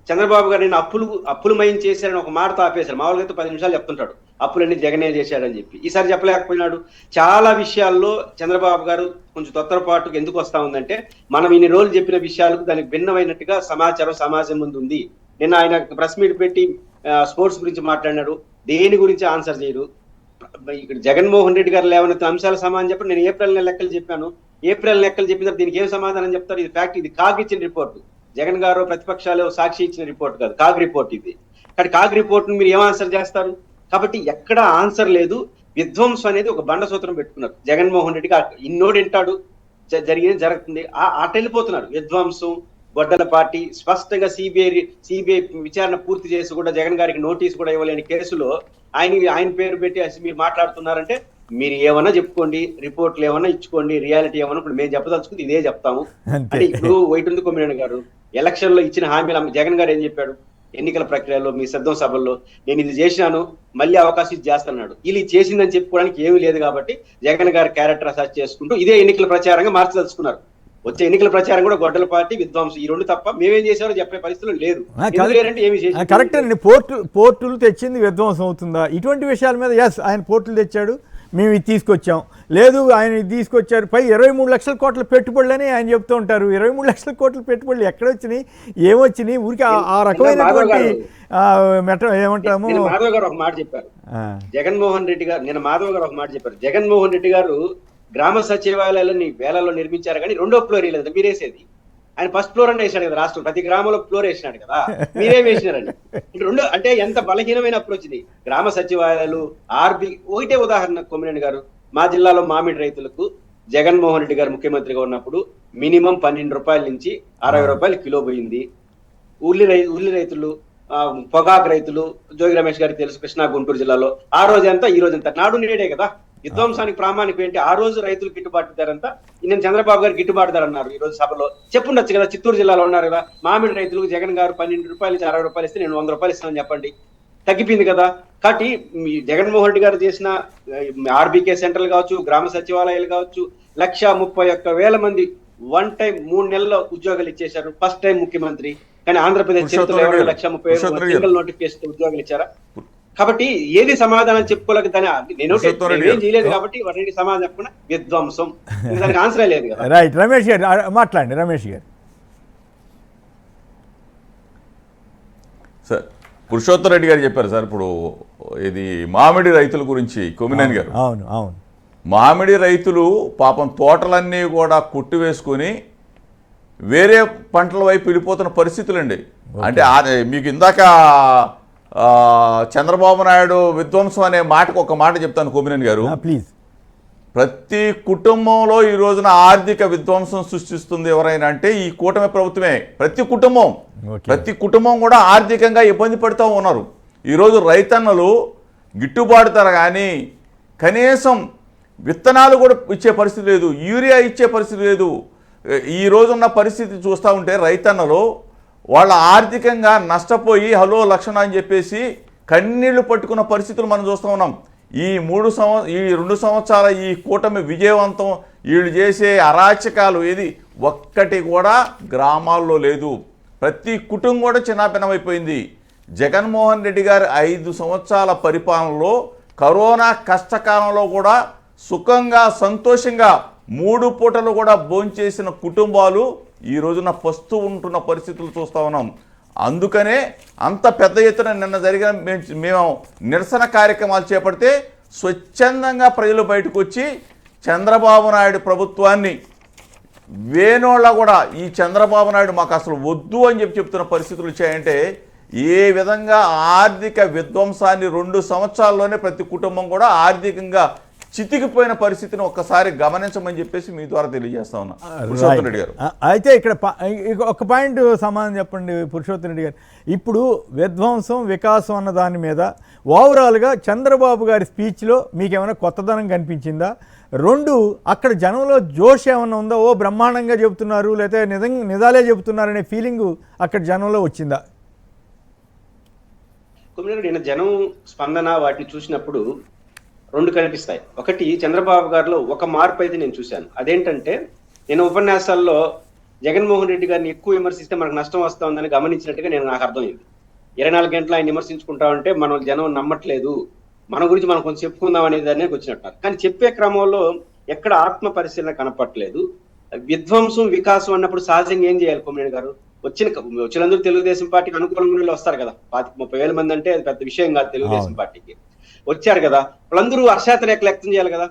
చంద్రబాబు గారు నేను అప్పులు మయం చేశారని ఒక మాటతో ఆపేశారు. మామూలుగా 10 నిమిషాలు చెప్తుంటాడు అప్పులన్నీ జగనే చేశాడని చెప్పి. ఈసారి చెప్పలేకపోయినాడు. చాలా విషయాల్లో చంద్రబాబు గారు కొంచెం తొత్తరపాటుకు ఎందుకు వస్తా ఉందంటే మనం ఇన్ని రోజులు చెప్పిన విషయాలకు దానికి భిన్నమైనట్టుగా సమాచారం సమాజం ముందు ఉంది. నిన్న ఆయన ప్రెస్ మీట్ పెట్టి స్పోర్ట్స్ గురించి మాట్లాడినారు. దేని గురించి ఆన్సర్ చేయరు. ఇక్కడ జగన్మోహన్ రెడ్డి గారు లేవనెత్తిన అంశాల సమాధానం చెప్పి నేను ఏప్రిల్ నెల లెక్కలు చెప్పాను. ఏప్రిల్ లెక్కలు చెప్పిన తర్వాత దీనికి ఏం సమాధానం చెప్తారు? ఇది ఫ్యాక్ట్. ఇది కాగ్ ఇచ్చిన రిపోర్టు. జగన్ గారు ప్రతిపక్షాలు సాక్షి ఇచ్చిన రిపోర్ట్ కాదు, కాగ్ రిపోర్ట్ ఇది. కానీ కాగ్ రిపోర్ట్ మీరు ఏం ఆన్సర్ చేస్తారు? కాబట్టి ఎక్కడ ఆన్సర్ లేదు. విధ్వంసం అనేది ఒక బండ సూత్రం పెట్టుకున్నారు. జగన్మోహన్ రెడ్డికి ఇన్నోడు వింటాడు, జరిగింది జరుగుతుంది, అటు వెళ్ళిపోతున్నారు. విధ్వంసం, గొడ్డల పార్టీ స్పష్టంగా సిబిఐ విచారణ పూర్తి చేసి కూడా జగన్ గారికి నోటీస్ కూడా ఇవ్వలేని కేసులో ఆయన పేరు పెట్టి మీరు మాట్లాడుతున్నారంటే మీరు ఏమన్నా చెప్పుకోండి, రిపోర్ట్లు ఏమన్నా ఇచ్చుకోండి, రియాలిటీ ఏమన్నా ఇప్పుడు మేము చెప్పదలుచుకుంది ఇదే చెప్తాము అంటే. ఇప్పుడు వైకుంఠ కొమ్మినేని గారు ఎలక్షన్ లో ఇచ్చిన హామీలు జగన్ గారు ఏం చెప్పాడు? ఎన్నికల ప్రక్రియలో మీ సిద్ధం సభల్లో నేను ఇది చేసినాను, మళ్ళీ అవకాశం ఇది చేస్తున్నాడు. ఇది చేసిందని చెప్పుకోవడానికి ఏమీ లేదు. కాబట్టి జగన్ గారి క్యారెక్టర్ అసెస్ చేసుకుంటూ ఇదే ఎన్నికల ప్రచారంగా మార్చదలుచుకున్నారు. వచ్చే ఎన్నికల ప్రచారం కూడా గొడ్డల పార్టీ, విధ్వంసం, ఈ రెండు తప్ప మేమేం చేసారో చెప్పే పరిస్థితులు లేదు. కరెక్ట్ అండి. పోర్టులు తెచ్చింది విధ్వంసం అవుతుందా? ఇటువంటి విషయాల మీద ఆయన పోర్టులు తెచ్చాడు, మేము ఇది తీసుకొచ్చాం, లేదు ఆయన ఇది తీసుకొచ్చారు. పై 23 లక్షల కోట్ల పెట్టుబడులు అని ఆయన చెప్తూ ఉంటారు. 23 లక్షల కోట్ల పెట్టుబడులు ఎక్కడొచ్చినాయి, ఏమొచ్చినాయి? ఊరికి ఆ రకమైనటువంటి ఏమంటాము. మాధవ్ గారు ఒక మాట చెప్పారు. జగన్మోహన్ రెడ్డి గారు నిన్న మాధవ్ గారు ఒక మాట చెప్పారు. జగన్మోహన్ రెడ్డి గారు గ్రామ సచివాలయాలని వేలలో నిర్మించారు కానీ రెండో ఫ్లోర్ వేయలేదు, మీరేసేది. ఆయన ఫస్ట్ ఫ్లోర్ అని వేసాడు కదా, రాష్ట్రం ప్రతి గ్రామంలో ఫ్లోర్ వేసినాడు కదా, మీరేం వేసినారండి? రెండు అంటే ఎంత బలహీనమైన అప్రోచ్ ఇది. గ్రామ సచివాలయాలు, ఆర్బి. ఒకటే ఉదాహరణ కొమ్మినేని గారు, మా జిల్లాలో మామిడి రైతులకు జగన్మోహన్ రెడ్డి గారు ముఖ్యమంత్రిగా ఉన్నప్పుడు మినిమం 12 రూపాయల నుంచి 60 రూపాయలు కిలో పోయింది. ఉల్లి రైతులు, పొగాకు రైతులు, జోగి రమేష్ గారికి తెలుసు, కృష్ణా గుంటూరు జిల్లాలో ఆ రోజు ఎంత ఈ రోజు ఎంత, నాడు నేడే కదా. విధ్వంసానికి ప్రామాణికం ఏంటి? ఆ రోజు రైతులు గిట్టుబాటు ధర అంతా, నేను చంద్రబాబు గారు గిట్టుబాటు ధర అన్నారు ఈ రోజు సభలో, చెప్పుండొచ్చు కదా. చిత్తూరు జిల్లాలో ఉన్నారు కదా, మామిడి రైతులకు జగన్ గారు 12 రూపాయల నుంచి 60 రూపాయలు ఇస్తే నేను 100 రూపాయలు ఇస్తానని చెప్పండి, తగ్గిపోయింది కదా. కాబట్టి జగన్మోహన్ రెడ్డి గారు చేసిన ఆర్బీకే సెంటర్లు కావచ్చు, గ్రామ సచివాలయాలు కావచ్చు, 131,000 మంది వన్ టైం 3 నెలల్లో ఉద్యోగాలు ఇచ్చేశారు. ఫస్ట్ టైం ముఖ్యమంత్రి. కానీ ఆంధ్రప్రదేశ్ చరిత్రలో 130,000 సింగిల్ నోటిఫికేషన్ ఉద్యోగాలు ఇచ్చారా? కాబట్టి ఏది సమాధానం చెప్పుకోలేక నేను ఏం చేయలేదు కాబట్టి వాటికి సమాధానం చెప్పకుండా విధ్వంసం, దానికి ఆన్సరే లేదు కదా. రైట్, రమేష్ గారు మాట్లాడండి. రమేష్ గారు. సార్, పురుషోత్తమ్ రెడ్డి గారు చెప్పారు సార్, ఇప్పుడు ఇది మామిడి రైతుల గురించి కొమ్మినేని గారు. అవును అవును. మామిడి రైతులు పాపం తోటలన్నీ కూడా కొట్టివేసుకొని వేరే పంటల వైపు వెళ్ళిపోతున్న పరిస్థితులండి. అంటే మీకు ఇందాక చంద్రబాబు నాయుడు విధ్వంసం అనే మాటకు ఒక మాట చెప్తాను కొమ్మినేని గారు, ప్లీజ్. ప్రతి కుటుంబంలో ఈ రోజున ఆర్థిక విధ్వంసం సృష్టిస్తుంది ఎవరైనా అంటే ఈ కూటమి ప్రభుత్వమే. ప్రతి కుటుంబం కూడా ఆర్థికంగా ఇబ్బంది పడుతూ ఉన్నారు. ఈరోజు రైతన్నలు గిట్టుబాటు ధర కానీ కనీసం విత్తనాలు కూడా ఇచ్చే పరిస్థితి లేదు, యూరియా ఇచ్చే పరిస్థితి లేదు. ఈ రోజున్న పరిస్థితి చూస్తూ ఉంటే రైతన్నలు వాళ్ళ ఆర్థికంగా నష్టపోయి హలో లక్షణ అని చెప్పేసి కన్నీళ్లు పట్టుకున్న పరిస్థితులు మనం చూస్తూ ఉన్నాం. ఈ 2 సంవత్సరాల ఈ కూటమి విజయవంతం, వీళ్ళు చేసే అరాచకాలు ఏది ఒక్కటి కూడా గ్రామాల్లో లేదు. ప్రతి కుటుంబం కూడా చిన్నాభిన్నమైపోయింది. జగన్మోహన్ రెడ్డి గారి 5 సంవత్సరాల పరిపాలనలో కరోనా కష్టకాలంలో కూడా సుఖంగా సంతోషంగా 3 పూటలు కూడా భోంచేసిన కుటుంబాలు ఈ రోజున పస్తూ ఉంటున్న పరిస్థితులు చూస్తూ ఉన్నాం. అందుకనే అంత పెద్ద ఎత్తున నిన్న జరిగిన మేము నిరసన కార్యక్రమాలు చేపడితే స్వచ్ఛందంగా ప్రజలు బయటకు వచ్చి చంద్రబాబు నాయుడు ప్రభుత్వాన్ని వేణోళ్ళ కూడా ఈ చంద్రబాబు నాయుడు మాకు అసలు వద్దు అని చెప్తున్న పరిస్థితులు వచ్చాయంటే ఏ విధంగా ఆర్థిక విధ్వంసాన్ని 2 సంవత్సరాల్లోనే ప్రతి కుటుంబం కూడా ఆర్థికంగా చితికిపోయిన పరిస్థితిని ఒక్కసారి గమనించమని చెప్పేసి మీ ద్వారా తెలియజేస్తా ఉన్నా పురుషోత్తమ్ రెడ్డి గారు. అయితే ఇక్కడ ఒక పాయింట్ సమాధానం చెప్పండి పురుషోత్తమ్ రెడ్డి గారు. ఇప్పుడు విధ్వంసం వికాసం అన్న దాని మీద ఓవరాల్గా చంద్రబాబు గారి స్పీచ్లో మీకు ఏమైనా కొత్తదనం కనిపించిందా? 2, అక్కడ జనంలో జోష్ ఏమన్నా ఉందా? ఓ బ్రహ్మాండంగా చెబుతున్నారు, లేకపోతే నిజాలే చెబుతున్నారనే ఫీలింగు అక్కడ జనంలో వచ్చిందా? నేను జనం స్పందన వాటిని చూసినప్పుడు 2 కనిపిస్తాయి. ఒకటి, చంద్రబాబు గారిలో ఒక మార్పు అయితే నేను చూశాను. అదేంటంటే, నేను ఉపన్యాసాల్లో జగన్మోహన్ రెడ్డి గారిని ఎక్కువ విమర్శిస్తే మనకు నష్టం వస్తుందని గమనించినట్టుగా నాకు అర్థమైంది. 24 గంటలు ఆయన విమర్శించుకుంటా ఉంటే మనం జనం నమ్మట్లేదు, మన గురించి మనం కొంచెం చెప్పుకుందాం అనేది దానికి వచ్చినట్టు. కానీ చెప్పే క్రమంలో ఎక్కడ ఆత్మ పరిశీలన కనపట్లేదు. విధ్వంసం వికాసం అన్నప్పుడు సహజంగా ఏం చేయాలి కొమ్మినేని గారు? వచ్చినందుకు తెలుగుదేశం పార్టీకి అనుకూలంగా వస్తారు కదా. 25,000 మంది అంటే అది పెద్ద విషయం కాదు తెలుగుదేశం పార్టీకి. వచ్చారు కదా, వాళ్ళందరూ హర్షాత రేఖలు వ్యక్తం చేయాలి కదా.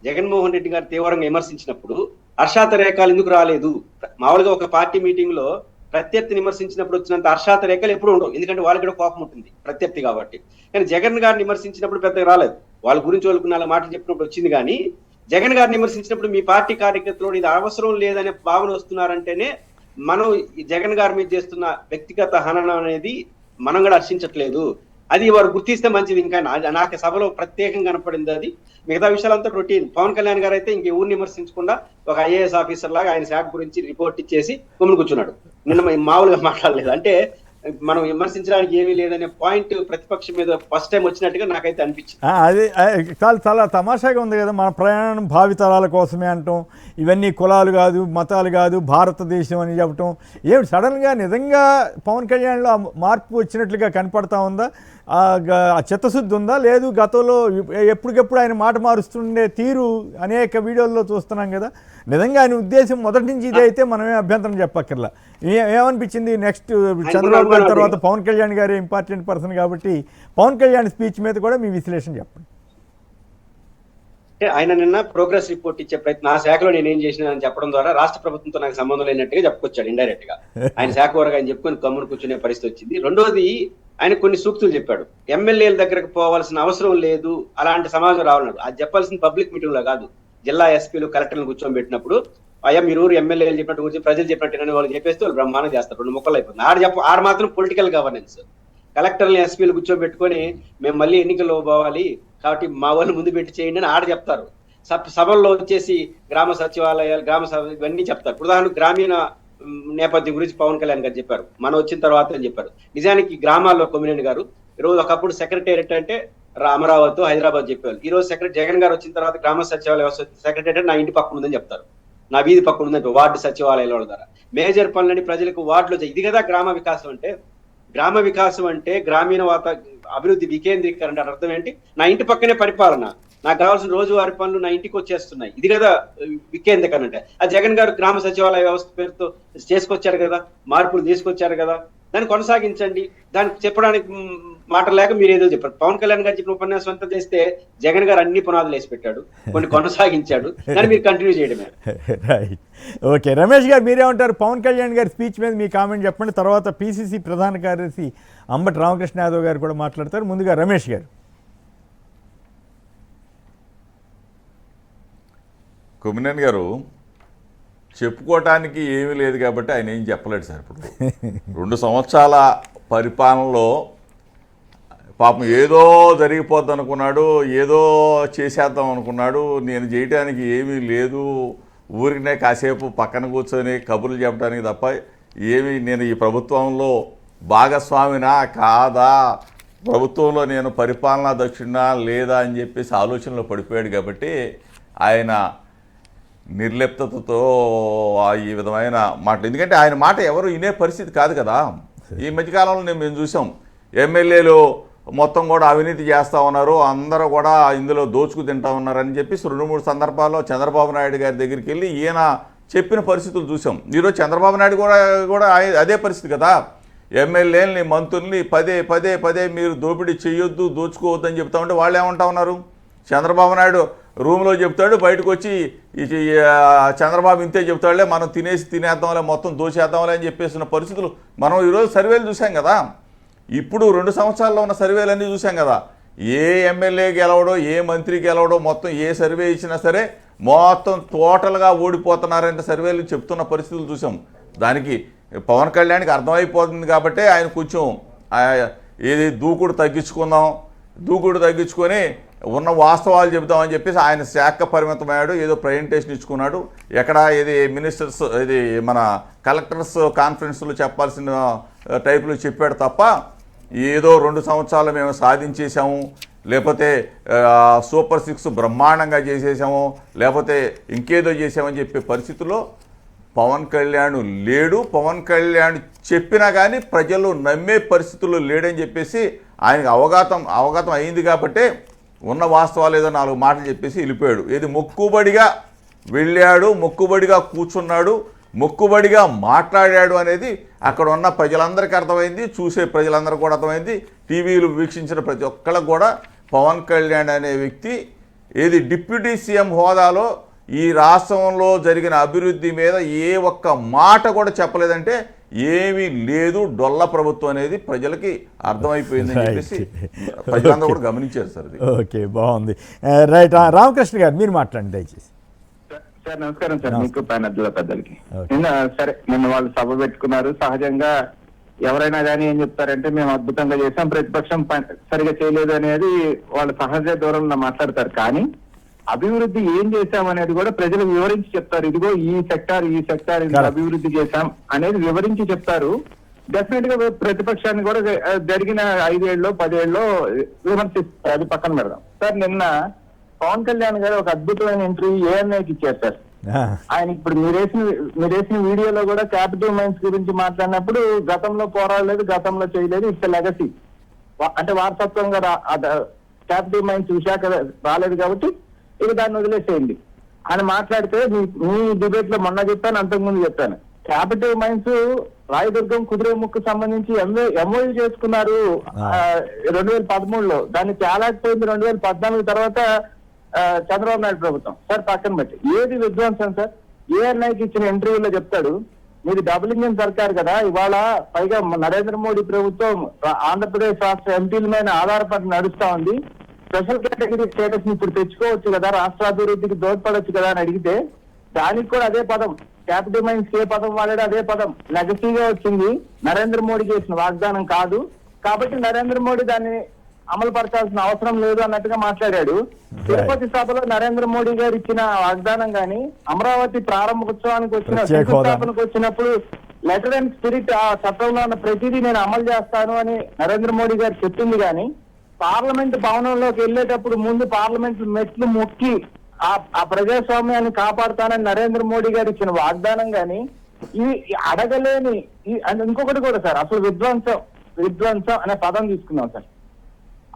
జగన్మోహన్ రెడ్డి గారు తీవ్రంగా విమర్శించినప్పుడు హర్షాత రేఖలు ఎందుకు రాలేదు? మామూలుగా ఒక పార్టీ మీటింగ్ లో ప్రత్యర్థిని విమర్శించినప్పుడు వచ్చినంత హర్షాత రేఖలు ఎప్పుడు ఉండవు, ఎందుకంటే వాళ్ళకి కూడా కోపం ఉంటుంది ప్రత్యర్థి కాబట్టి. కానీ జగన్ గారిని విమర్శించినప్పుడు పెద్దగా రాలేదు. వాళ్ళ గురించి వాళ్ళకు 4 మాటలు చెప్పినప్పుడు వచ్చింది. కానీ జగన్ గారిని విమర్శించినప్పుడు మీ పార్టీ కార్యకర్తలు ఇది అవసరం లేదనే భావన వస్తున్నారంటేనే మనం ఈ జగన్ గారి మీద చేస్తున్న వ్యక్తిగత హననం అనేది మనం కూడా హర్షించట్లేదు. అది వారు గుర్తిస్తే మంచిది. ఇంకా నాకు సభలో ప్రత్యేకంగా కనపడింది అది. మిగతా విషయాలంతా రొటీన్. పవన్ కళ్యాణ్ గారు అయితే ఇంకెవరిని విమర్శించకుండా ఒక ఐఏఎస్ ఆఫీసర్ లాగా ఆయన శాఖ గురించి రిపోర్ట్ ఇచ్చేసి గమ్మున కూర్చున్నాడు. నిన్న మామూలుగా మాట్లాడలేదు. అంటే మనం విమర్శించడానికి ఏమీ లేదనే పాయింట్ ప్రతిపక్షం మీద ఫస్ట్ టైం వచ్చినట్టుగా నాకైతే అనిపించింది. అది చాలా తమాషాగా ఉంది కదా. మన ప్రయాణం భావితరాల కోసమే అంటాం, ఇవన్నీ కులాలు కాదు మతాలు కాదు భారతదేశం అని చెప్పటం. ఏమిటి సడన్గా నిజంగా పవన్ కళ్యాణ్లో మార్పు వచ్చినట్లుగా కనపడతా ఉందా? చిత్తశుద్ధి ఉందా? లేదు గతంలో ఎప్పటికెప్పుడు ఆయన మాట మారుస్తుండే తీరు అనేక వీడియోల్లో చూస్తున్నాం కదా. నిజంగా ఆయన ఉద్దేశం మొదటి నుంచి ఇదే అయితే మనమే అభ్యంతరం చెప్పక్కర్లా. ఏమనిపించింది? నెక్స్ట్ చంద్రబాబు గారి తర్వాత పవన్ కళ్యాణ్ గారే ఇంపార్టెంట్ పర్సన్ కాబట్టి పవన్ కళ్యాణ్ స్పీచ్ మీద కూడా మీ విశ్లేషణ చెప్పండి. అంటే ఆయన నిన్న ప్రోగ్రెస్ రిపోర్ట్ ఇచ్చే ప్రయత్నం, నా శాఖలో నేను ఏం చేసినానని చెప్పడం ద్వారా రాష్ట్ర ప్రభుత్వంతో నాకు సంబంధం లేనట్టుగా చెప్పుకొచ్చాడు ఇండైరెక్ట్ గా. ఆయన శాఖ వరకు ఆయన చెప్పుకొని కమ్మును కూర్చునే పరిస్థితి వచ్చింది. రెండోది, ఆయన కొన్ని సూక్తులు చెప్పాడు. ఎమ్మెల్యేల దగ్గరకు పోవాల్సిన అవసరం లేదు, అలాంటి సమాజం రావాలన్నాడు. అది చెప్పాల్సిన పబ్లిక్ మీటింగ్ లో కాదు, జిల్లా ఎస్పీలు కలెక్టర్లు కూర్చోబెట్టినప్పుడు అయ్యా మీరు ఊరు ఎమ్మెల్యేలు చెప్పినట్టు గురించి ప్రజలు చెప్పినట్టు వాళ్ళు చెప్పేస్తే వాళ్ళు బ్రహ్మాండం చేస్తారు, 2 ముక్కలు అయిపోతుంది. ఆడ మాత్రం పొలిటికల్ గవర్నెన్స్. కలెక్టర్లు ఎస్పీలు కూర్చోబెట్టుకొని మేము మళ్ళీ ఎన్నికల్లో పోవాలి కాబట్టి మా వాళ్ళు ముందు పెట్టి చేయండి అని ఆడ చెప్తారు. సభల్లో వచ్చేసి గ్రామ సచివాలయాలు, గ్రామ సభ ఇవన్నీ చెప్తారు. ఉదాహరణకు గ్రామీణ నేపథ్యం గురించి పవన్ కళ్యాణ్ గారు చెప్పారు, మనం వచ్చిన తర్వాత అని చెప్పారు. నిజానికి గ్రామాల్లో కొమ్మినేని గారు ఈరోజు ఒకప్పుడు సెక్రటేరియట్ అంటే అమరావతి, హైదరాబాద్ చెప్పారు. ఈ రోజు జగన్ గారు వచ్చిన తర్వాత గ్రామ సచివాలయ సెక్రటేరియట్ నా ఇంటి పక్కన ఉందని చెప్తారు, నా వీధి పక్కన ఉందంటే వార్డు సచివాలయాల ద్వారా మేజర్ పనులని ప్రజలకు వార్డులో. ఇది కదా గ్రామ వికాసం అంటే. గ్రామ వికాసం అంటే గ్రామీణ అభివృద్ధి వికేంద్రీకరణ. అర్థం ఏంటి? నా ఇంటి పక్కనే పరిపాలన, నాకు కావాల్సిన రోజువారి పనులు నా ఇంటికి వచ్చేస్తున్నాయి. ఇది కదా వికేంద్రీకరణ అంటే. ఆ జగన్ గారు గ్రామ సచివాలయ వ్యవస్థ పేరుతో చేసుకొచ్చారు కదా, మార్పులు తీసుకొచ్చారు కదా, దాన్ని కొనసాగించండి. దానికి చెప్పడానికి మాట లేక మీరు ఏదో చెప్పారు. పవన్ కళ్యాణ్ గారు చెప్పిన ఉపన్యాసం అంతా చేస్తే జగన్ గారు అన్ని పునాదులు వేసి పెట్టాడు, కొన్ని కొనసాగించాడు, దాన్ని మీరు కంటిన్యూ చేయడమే. Right, okay. రమేష్ గారు మీరేమంటారు? పవన్ కళ్యాణ్ గారి స్పీచ్ మీద మీ కామెంట్ చెప్పండి. తర్వాత పిసిసి ప్రధాన కార్యదర్శి అంబటి రామకృష్ణ యాదవ్ గారు కూడా మాట్లాడతారు. ముందుగా రమేష్ గారు. కొమ్మినేని గారు చెప్పుకోవటానికి ఏమీ లేదు కాబట్టి ఆయన ఏం చెప్పలేడు సార్. ఇప్పుడు 2 సంవత్సరాల పరిపాలనలో పాపం ఏదో జరిగిపోద్ది అనుకున్నాడు, ఏదో చేసేద్దాం అనుకున్నాడు. నేను చేయడానికి ఏమీ లేదు, ఊరికనే కాసేపు పక్కన కూర్చొని కబుర్లు చెప్పడానికి తప్ప ఏమీ నేను ఈ ప్రభుత్వంలో భాగస్వామినా కాదా, ప్రభుత్వంలో నేను పరిపాలనా దక్షిణా లేదా అని చెప్పేసి ఆలోచనలో పడిపోయాడు. కాబట్టి ఆయన నిర్లిప్తతో ఈ విధమైన మాటలు, ఎందుకంటే ఆయన మాట ఎవరు వినే పరిస్థితి కాదు కదా. ఈ మధ్యకాలంలో మేము చూసాం, ఎమ్మెల్యేలు మొత్తం కూడా అవినీతి చేస్తూ ఉన్నారు, అందరూ కూడా ఇందులో దోచుకు తింటా ఉన్నారని చెప్పేసి 2-3 సందర్భాల్లో చంద్రబాబు నాయుడు గారి దగ్గరికి వెళ్ళి ఈయన చెప్పిన పరిస్థితులు చూసాం. ఈరోజు చంద్రబాబు నాయుడు కూడా అదే పరిస్థితి కదా. ఎమ్మెల్యేలని, మంత్రుల్ని పదే మీరు దోపిడీ చేయొద్దు, దోచుకోవద్దు అని చెప్తా ఉంటే వాళ్ళు ఏమంటా ఉన్నారు? చంద్రబాబు నాయుడు రూమ్లో చెప్తాడు, బయటకు వచ్చి చంద్రబాబు ఇంతే చెప్తాడులే, మనం తినేద్దాంలే, మొత్తం దోచేద్దాంలే అని చెప్పేసిన పరిస్థితులు మనం ఈరోజు సర్వేలు చూసాం కదా. ఇప్పుడు 2 సంవత్సరాల్లో ఉన్న సర్వేలన్నీ చూసాం కదా. ఏ ఎమ్మెల్యే గెలవడో, ఏ మంత్రి గెలవడో, మొత్తం ఏ సర్వే ఇచ్చినా సరే మొత్తం టోటల్గా ఓడిపోతున్నారంటే సర్వేలు చెప్తున్న పరిస్థితులు చూసాం. దానికి పవన్ కళ్యాణ్కి అర్థమైపోతుంది కాబట్టి ఆయన కొంచెం ఏది దూకుడు తగ్గించుకొని ఉన్న వాస్తవాలు చెబుతామని చెప్పేసి ఆయన శాఖ పరిమితమయ్యాడు. ఏదో ప్రజెంటేషన్ ఇచ్చుకున్నాడు. ఎక్కడ ఇది మినిస్టర్స్, ఇది మన కలెక్టర్స్ కాన్ఫరెన్స్లో చెప్పాల్సిన టైపులో చెప్పాడు తప్ప ఏదో 2 సంవత్సరాలు మేము సాధించేసాము, లేకపోతే సూపర్ 6 బ్రహ్మాండంగా చేసేసాము, లేకపోతే ఇంకేదో చేసామని చెప్పే పరిస్థితుల్లో పవన్ కళ్యాణ్ లేడు. పవన్ కళ్యాణ్ చెప్పినా కానీ ప్రజలు నమ్మే పరిస్థితుల్లో లేడని చెప్పేసి ఆయనకు అవగతం అయింది. కాబట్టి ఉన్న వాస్తవాలు ఏదో 4 మాటలు చెప్పేసి వెళ్ళిపోయాడు. ఏది మొక్కుబడిగా వెళ్ళాడు, మొక్కుబడిగా కూర్చున్నాడు, మొక్కుబడిగా మాట్లాడాడు అనేది అక్కడ ఉన్న ప్రజలందరికీ అర్థమైంది, చూసే ప్రజలందరూ కూడా అర్థమైంది. టీవీలు వీక్షించిన ప్రతి ఒక్కళ్ళకు కూడా పవన్ కళ్యాణ్ అనే వ్యక్తి ఏది డిప్యూటీ సీఎం హోదాలో ఈ రాష్ట్రంలో జరిగిన అభివృద్ధి మీద ఏ ఒక్క మాట కూడా చెప్పలేదంటే ఏమీ లేదు, డొల్ల ప్రభుత్వం అనేది ప్రజలకి అర్థమైపోయిందని చెప్పేసి ప్రజలందరూ కూడా గమనించారు సార్. ఓకే, బాగుంది. రైట్, రామకృష్ణ గారు మీరు మాట్లాడండి దయచేసి. సార్ నమస్కారం సార్, మీకు ప్యానెల్ పెద్దలకి. నిన్న వాళ్ళు సభ పెట్టుకున్నారు. సహజంగా ఎవరైనా కానీ ఏం చెప్తారంటే మేము అద్భుతంగా చేసాం, ప్రతిపక్షం సరిగా చేయలేదు అనేది వాళ్ళు సహజ దూరంలో మాట్లాడతారు. కానీ అభివృద్ధి ఏం చేశామనేది కూడా ప్రజలు వివరించి చెప్తారు. ఇదిగో ఈ సెక్టార్ అభివృద్ధి చేశాం అనేది వివరించి చెప్తారు. డెఫినెట్ గా ప్రతిపక్షాన్ని కూడా జరిగిన 5 ఏళ్ళలో 10 ఏళ్ళలో విమర్శిస్తారు. అది పక్కన పెడదాం సార్. నిన్న పవన్ కళ్యాణ్ గారు ఒక అద్భుతమైన ఇంటర్వ్యూ ఏఎన్ఐకి ఇచ్చారు సార్. ఆయన ఇప్పుడు మీరేసిన వీడియోలో కూడా క్యాపిటల్ మైన్స్ గురించి మాట్లాడినప్పుడు గతంలో పోరాడలేదు, గతంలో చేయలేదు, ఇట్స్ లెగసీ అంటే వారసత్వంగా క్యాపిటల్ మైన్స్ విశాఖ రాలేదు కాబట్టి ఇక దాన్ని వదిలేసేయండి అని మాట్లాడితే, మీ డిబేట్ లో మొన్న చెప్పాను, అంతకుముందు చెప్పాను. క్యాపిటల్ మైన్స్ రాయదుర్గం కుదిరేముక్కు సంబంధించి ఎంఓయూ చేసుకున్నారు 2013లో. దాన్ని తేలాకపోయింది 2014 తర్వాత చంద్రబాబు నాయుడు ప్రభుత్వం. సార్ పక్కన పెట్టి ఏది విధ్వంసం సార్? ఏఎన్ఐకి ఇచ్చిన ఇంటర్వ్యూలో చెప్తాడు, మీది డబుల్ ఇంజిన్ సర్కార్ కదా, ఇవాళ పైగా నరేంద్ర మోడీ ప్రభుత్వం ఆంధ్రప్రదేశ్ రాష్ట్ర ఎంపీల మీద ఆధారపడి నడుస్తా ఉంది, స్పెషల్ కేటగిరీ స్టేటస్ ని ఇప్పుడు తెచ్చుకోవచ్చు కదా, రాష్ట్రాభివృద్ధికి దోహదపడవచ్చు కదా అని అడిగితే దానికి కూడా అదే పదం, క్యాపిటల్ మైన్స్ ఏ పదం వాడాడు అదే పదం, లెగసీగా వచ్చింది, నరేంద్ర మోడీ చేసిన వాగ్దానం కాదు, కాబట్టి నరేంద్ర మోడీ దాన్ని అమలు పరచాల్సిన అవసరం లేదు అన్నట్టుగా మాట్లాడాడు. తిరుపతి సభలో నరేంద్ర మోడీ గారు ఇచ్చిన వాగ్దానం గాని, అమరావతి ప్రారంభోత్సవానికి వచ్చిన శంకుస్థాపనకు వచ్చినప్పుడు లెటర్ అండ్ స్పిరిట్ ఆ చట్టంలో ఉన్న ప్రతిదీ నేను అమలు చేస్తాను అని నరేంద్ర మోడీ గారు చెప్పింది కానీ, పార్లమెంట్ భవనంలోకి వెళ్ళేటప్పుడు ముందు పార్లమెంట్ మెట్లు మొక్కి ఆ ప్రజాస్వామ్యాన్ని కాపాడుతానని నరేంద్ర మోడీ గారు ఇచ్చిన వాగ్దానం గాని, ఇవి అడగలేని ఇంకొకటి కూడా సార్, అసలు విధ్వంసం అనే పదం తీసుకున్నాం సార్.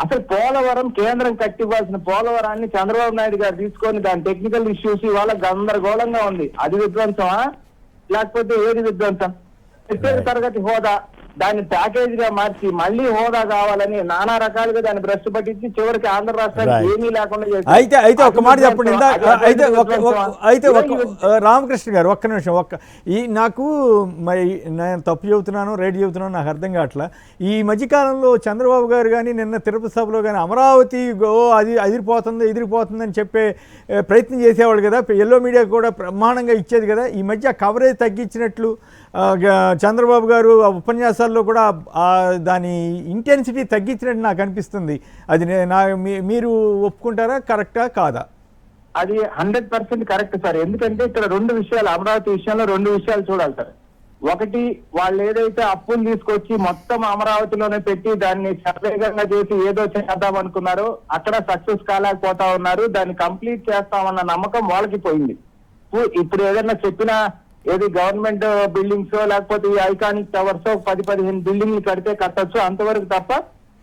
అసలు పోలవరం కేంద్రం కట్టివ్వాల్సిన పోలవరాన్ని చంద్రబాబు నాయుడు గారు తీసుకొని దాని టెక్నికల్ ఇష్యూస్ ఇవాళ గందరగోళంగా ఉంది. అది విధ్వంసమా లేకపోతే ఏది విధ్వంసం? ప్రత్యేక తరగతి హోదా దాన్ని ప్యాకేజ్ గా మార్చి మళ్ళీ హోదా కావాలని నానా రకాలుగా దాన్ని భ్రష్టు పట్టించి చివరికి ఆంధ్ర రాష్ట్రానికి ఏమీ లేకుండా అయితే ఒక మాట చెప్పండి. అయితే రామకృష్ణ గారు ఒక్క నిమిషం, నాకు మరి నేను తప్పు చెబుతున్నాను రైట్ చెబుతున్నాను నాకు అర్థం కావట్లా. ఈ మధ్యకాలంలో చంద్రబాబు గారు కానీ నిన్న తిరుపతి సభలో కానీ అమరావతి అది ఎదిరిపోతుందని చెప్పే ప్రయత్నం చేసేవాళ్ళు కదా, ఎల్లో మీడియా కూడా బ్రహ్మాండంగా ఇచ్చేది కదా. ఈ మధ్య కవరేజ్ తగ్గించినట్లు చంద్రబాబు గారు ఉపన్యాసాల్లో కూడా దాని ఇంటెన్సిటీ తగ్గించినట్టు నాకు అనిపిస్తుంది. అది మీరు ఒప్పుకుంటారా? కరెక్టా కాదా? అది 100% కరెక్ట్ సార్. ఎందుకంటే ఇక్కడ రెండు విషయాలు, అమరావతి విషయంలో రెండు విషయాలు చూడాలి సార్. ఒకటి, వాళ్ళు ఏదైతే అప్పులు తీసుకొచ్చి మొత్తం అమరావతిలోనే పెట్టి దాన్ని సర్వేగంగా చేసి ఏదో చేద్దాం అనుకున్నారో అక్కడ సక్సెస్ కాలేకపోతా ఉన్నారు. దాన్ని కంప్లీట్ చేస్తామన్న నమ్మకం వాళ్ళకి పోయింది. ఇప్పుడు ఏదైనా చెప్పినా ఏది గవర్నమెంట్ బిల్డింగ్స్ లేకపోతే ఈ ఐకానిక్ టవర్స్ 10-15 బిల్డింగ్లు కడితే కట్టొచ్చు అంతవరకు తప్ప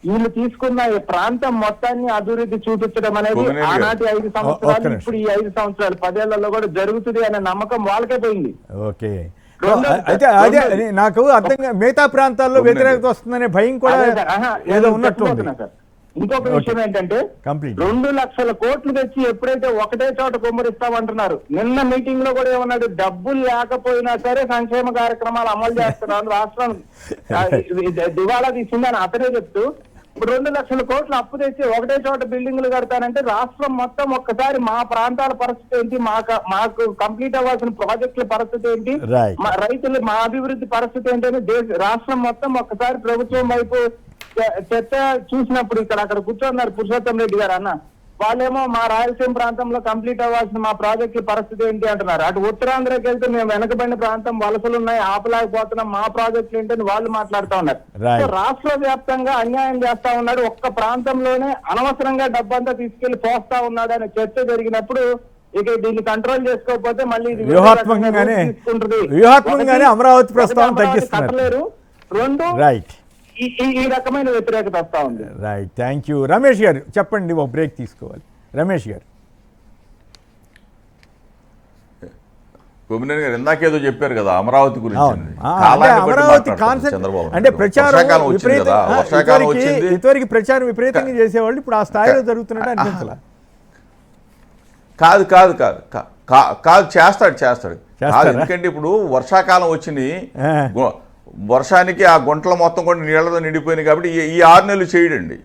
వీళ్ళు తీసుకున్న ఈ ప్రాంతం మొత్తాన్ని అభివృద్ధి చూపించడం అనేది ఆనాటి 5 సంవత్సరాలు ఇప్పుడు ఈ 5 సంవత్సరాలు 10 ఏళ్లలో కూడా జరుగుతుంది అనే నమ్మకం వాళ్ళకే పోయింది. ఓకే, అయితే అదే నాకు అర్థంగా మిగతా ప్రాంతాల్లో వ్యతిరేకత వస్తుందనే భయం కూడా ఏదో ఉన్నట్టుంది. ఇంకొక విషయం ఏంటంటే 2 లక్షల కోట్లు తెచ్చి ఎప్పుడైతే ఒకటే చోట కుమ్మరిస్తామంటున్నారు, నిన్న మీటింగ్ లో కూడా ఏమన్నాడు, డబ్బులు లేకపోయినా సరే సంక్షేమ కార్యక్రమాలు అమలు చేస్తున్నారు, రాష్ట్రం దివాళా తీసిందని అతనే చెప్తూ ఇప్పుడు 2 లక్షల కోట్లు అప్పు తెచ్చి ఒకటే చోట బిల్డింగ్లు కడతానంటే రాష్ట్రం మొత్తం ఒక్కసారి మా ప్రాంతాల పరిస్థితి ఏంటి, మాకు కంప్లీట్ అవ్వాల్సిన ప్రాజెక్టుల పరిస్థితి ఏంటి, రైతులు మా అభివృద్ధి పరిస్థితి ఏంటని రాష్ట్రం మొత్తం ఒక్కసారి ప్రభుత్వం వైపు చర్చ చూసినప్పుడు అక్కడ కూర్చున్నారు పురుషోత్తం రెడ్డి గారు అన్న, వాళ్ళేమో మా రాయలసీమ ప్రాంతంలో కంప్లీట్ అవ్వాల్సిన మా ప్రాజెక్టుల పరిస్థితి ఏంటి అంటున్నారు. అటు ఉత్తరాంధ్రకి వెళ్తే మేము వెనకబడిన ప్రాంతం వలసలు ఉన్నాయి ఆపలేకపోతున్నాం మా ప్రాజెక్టులు ఏంటని వాళ్ళు మాట్లాడుతూ ఉన్నారు. రాష్ట్ర వ్యాప్తంగా అన్యాయం చేస్తా ఉన్నాడు, ఒక్క ప్రాంతంలోనే అనవసరంగా డబ్బంతా తీసుకెళ్లి పోస్తా ఉన్నాడు అనే చర్చ జరిగినప్పుడు ఇక దీన్ని కంట్రోల్ చేసుకోకపోతే మళ్ళీ వ్యూహాత్మకంగానే అమరావతి ప్రస్తావన తగ్గిస్తున్నారు. రెండు ఈ రకమైన వ్యతిరేకత వస్తా ఉంది. Right, thank you. రమేష్ గారు చెప్పండి, ఒక బ్రేక్ తీసుకోవాలి. రమేష్ గారు గోవిందన్ గారు ఇందాకేదో చెప్పారు కదా అమరావతి గురించి, అమరావతి కాన్సెప్ట్ అంటే ప్రచారం ఇదివరకు ప్రచారం విపరీతంగా చేసేవాళ్ళు, ఇప్పుడు ఆ స్థాయిలో జరుగుతున్నట్టు అనిపించాల. కాదు కాదు కాదు కాదు చేస్తాడు. ఎందుకంటే ఇప్పుడు వర్షాకాలం వచ్చింది, వర్షానికి ఆ గుంటలు మొత్తం కూడా నీళ్లతో నిండిపోయినాయి కాబట్టి ఈ 6 నెలలు చేయడండి.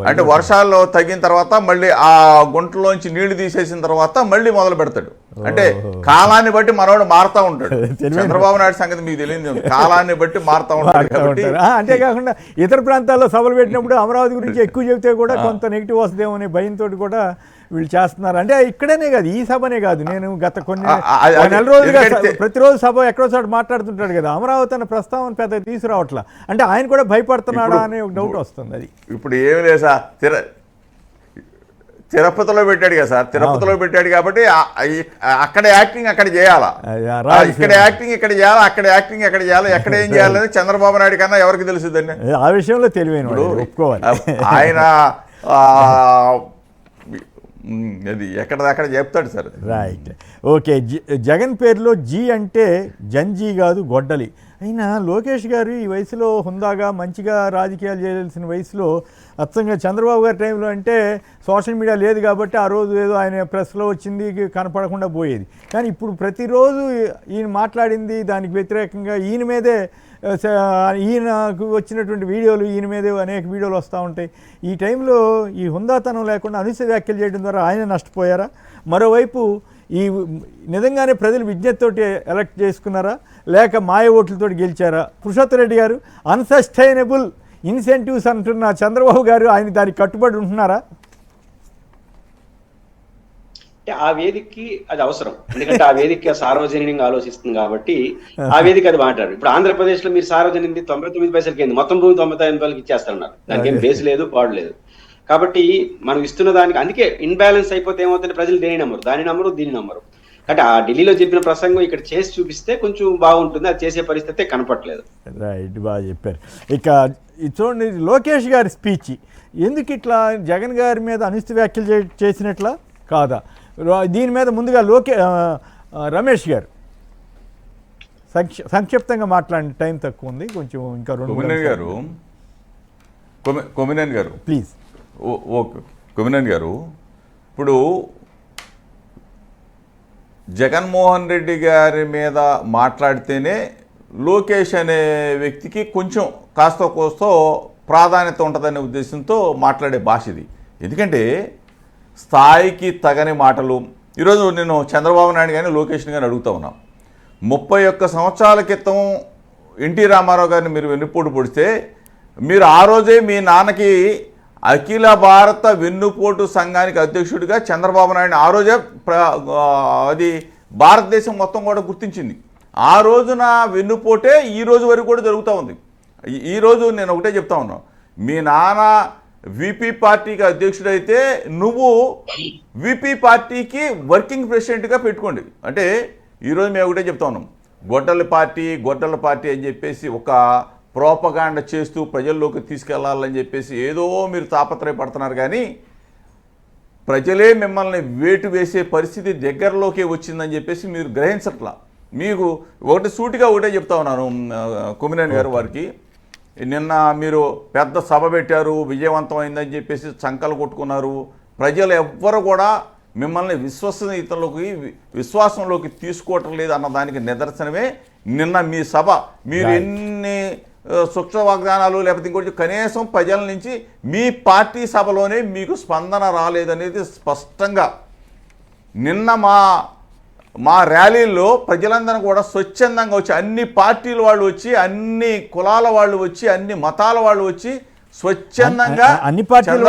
అంటే వర్షాలు తగ్గిన తర్వాత మళ్ళీ ఆ గుంటలోంచి నీళ్లు తీసేసిన తర్వాత మళ్ళీ మొదలు పెడతాడు. అంటే కాలాన్ని బట్టి మనవాడు మారుతా ఉంటాడు. చంద్రబాబు నాయుడు సంగతి మీకు తెలియదు, కాలాన్ని బట్టి మారుతా ఉంటాడు. కాబట్టి అంతేకాకుండా ఇతర ప్రాంతాల్లో సభలు పెట్టినప్పుడు అమరావతి గురించి ఎక్కువ చెబితే కూడా కొంత నెగిటివ్ వస్తుందేమో అనే భయంతో కూడా వీళ్ళు చేస్తున్నారు. అంటే ఇక్కడనే కాదు, ఈ సభనే కాదు, నేను గత కొన్ని నెల రోజులుగా ప్రతిరోజు సభ ఎక్కడో చోట మాట్లాడుతుంటాడు కదా, అమరావతి అనే ప్రస్తావన పెద్ద తీసుకురావట్లా. అంటే ఆయన కూడా భయపడుతున్నాడా అనే ఒక డౌట్ వస్తుంది. అది ఇప్పుడు ఏమి లేదు సార్, తిరుపతిలో పెట్టాడు కదా సార్, తిరుపతిలో పెట్టాడు కాబట్టి అక్కడ యాక్టింగ్ అక్కడ చేయాలా, ఇక్కడ యాక్టింగ్ ఇక్కడ చేయాలా, అక్కడ యాక్టింగ్ ఎక్కడ చేయాలి, ఎక్కడ ఏం చేయాలని చంద్రబాబు నాయుడు కన్నా ఎవరికి తెలుసుదండి ఆ విషయంలో తెలివైన ఒప్పుకోవాలి. ఆయన అది ఎక్కడదక్కడ చెప్తాడు సార్. Right, okay. జగన్ పేరులో జీ అంటే జంజీ కాదు గొడ్డలి, అయినా లోకేష్ గారు ఈ వయసులో హుందాగా మంచిగా రాజకీయాలు చేయాల్సిన వయసులో అచ్చంగా చంద్రబాబు గారి టైంలో అంటే సోషల్ మీడియా లేదు కాబట్టి ఆ రోజు ఏదో ఆయన ప్రెస్లో వచ్చింది కనపడకుండా పోయేది. కానీ ఇప్పుడు ప్రతిరోజు ఈయన మాట్లాడింది దానికి వ్యతిరేకంగా ఈయన మీదే ఈయనకు వచ్చినటువంటి వీడియోలు ఈయన మీదే అనేక వీడియోలు వస్తూ ఉంటాయి. ఈ టైంలో ఈ హుందాతనం లేకుండా అనుచిత వ్యాఖ్యలు చేయడం ద్వారా ఆయన నష్టపోయారా? మరోవైపు ఈ నిజంగానే ప్రజలు విజ్ఞతతోటి ఎలక్ట్ చేసుకున్నారా లేక మాయ ఓట్లతో గెలిచారా? పురుషోత్తరెడ్డి గారు అన్సస్టైనబుల్ ఇన్సెంటివ్స్ అంటున్న చంద్రబాబు గారు ఆయన దానికి కట్టుబడి ఉంటున్నారా? అంటే ఆ వేదికకి అది అవసరం, ఎందుకంటే ఆ వేదిక సార్వజనీయంగా ఆలోచిస్తుంది కాబట్టి ఆ వేదిక అది మాట్లాడు. ఇప్పుడు ఆంధ్రప్రదేశ్ లో మీరు సార్వజనిక 99 పైసలకి ఏంది, మొత్తం భూమి 99 రూపాయలకి ఇచ్చేస్తున్నారు. దానికి ఏం బేస్ లేదు, పాడు లేదు. కాబట్టి మనం ఇస్తున్న దానికి అందుకే ఇన్బ్యాలెన్స్ అయిపోతే ఏమవుతుందంటే ప్రజలు దేని నమ్మరు, దీని నమ్మరు. అంటే ఆ ఢిల్లీలో చెప్పిన ప్రసంగం ఇక్కడ చేసి చూపిస్తే కొంచెం బాగుంటుంది, అది చేసే పరిస్థితి కనపట్లేదు. రైట్, బాగా చెప్పారు. ఇక చూడండి, లోకేష్ గారి స్పీచ్ ఎందుకు ఇట్లా జగన్ గారి మీద అనుచిత వ్యాఖ్యలు చేసినట్లా కాదా? దీని మీద ముందుగా రమేష్ గారు సంక్షిప్తంగా మాట్లాడిన, టైం తక్కువ ఉంది, కొంచెం ఇంకా కొమినేని గారు ప్లీజ్. ఓకే కొమినేని గారు, ఇప్పుడు జగన్మోహన్ రెడ్డి గారి మీద మాట్లాడితేనే లోకేష్ అనే వ్యక్తికి కొంచెం కాస్త కోస్తో ప్రాధాన్యత ఉంటుందనే ఉద్దేశంతో మాట్లాడే భాష ఇది. ఎందుకంటే స్థాయికి తగని మాటలు. ఈరోజు నేను చంద్రబాబు నాయుడు కానీ లోకేష్ని కానీ అడుగుతా ఉన్నాను. 31 సంవత్సరాల క్రితం ఎన్టీ రామారావు గారిని మీరు వెన్నుపోటు పొడిస్తే మీరు ఆ రోజే మీ నాన్నకి అఖిల భారత వెన్నుపోటు సంఘానికి అధ్యక్షుడిగా చంద్రబాబు నాయుడు ఆ రోజే అది భారతదేశం మొత్తం కూడా గుర్తించింది. ఆ రోజున వెన్నుపోటే ఈ రోజు వరకు కూడా జరుగుతూ ఉంది. ఈరోజు నేను ఒకటే చెప్తా ఉన్నాను, మీ నాన్న విపి పార్టీకి అధ్యక్షుడైతే నువ్వు విపి పార్టీకి వర్కింగ్ ప్రెసిడెంట్గా పెట్టుకోండి. అంటే ఈరోజు మేము ఒకటే చెప్తా ఉన్నాం, గొడ్డల పార్టీ అని చెప్పేసి ఒక ప్రోపగాండ చేస్తూ ప్రజల్లోకి తీసుకెళ్లాలని చెప్పేసి ఏదో మీరు తాపత్రయపడుతున్నారు. కానీ ప్రజలే మిమ్మల్ని వేటు వేసే పరిస్థితి దగ్గరలోకి వచ్చిందని చెప్పేసి మీరు గ్రహించట్లా. మీకు సూటిగా ఒకటే చెప్తా ఉన్నాను కొమినేని గారు వారికి, నిన్న మీరు పెద్ద సభ పెట్టారు, విజయవంతమైందని చెప్పేసి చంకలు కొట్టుకున్నారు. ప్రజలు ఎవ్వరు కూడా మిమ్మల్ని విశ్వాసంలోకి తీసుకోవటం లేదు అన్న దానికి నిదర్శనమే నిన్న మీ సభ. మీరు ఎన్ని సూక్ష్మ వాగ్దానాలు లేకపోతే ఇంకోటి కనీసం ప్రజల నుంచి మీ పార్టీ సభలోనే మీకు స్పందన రాలేదనేది స్పష్టంగా నిన్న మా ర్యాలీల్లో ప్రజలందరూ కూడా స్వచ్ఛందంగా వచ్చి, అన్ని పార్టీల వాళ్ళు వచ్చి, అన్ని కులాల వాళ్ళు వచ్చి, అన్ని మతాల వాళ్ళు వచ్చి స్వచ్ఛందంగా అన్ని పార్టీల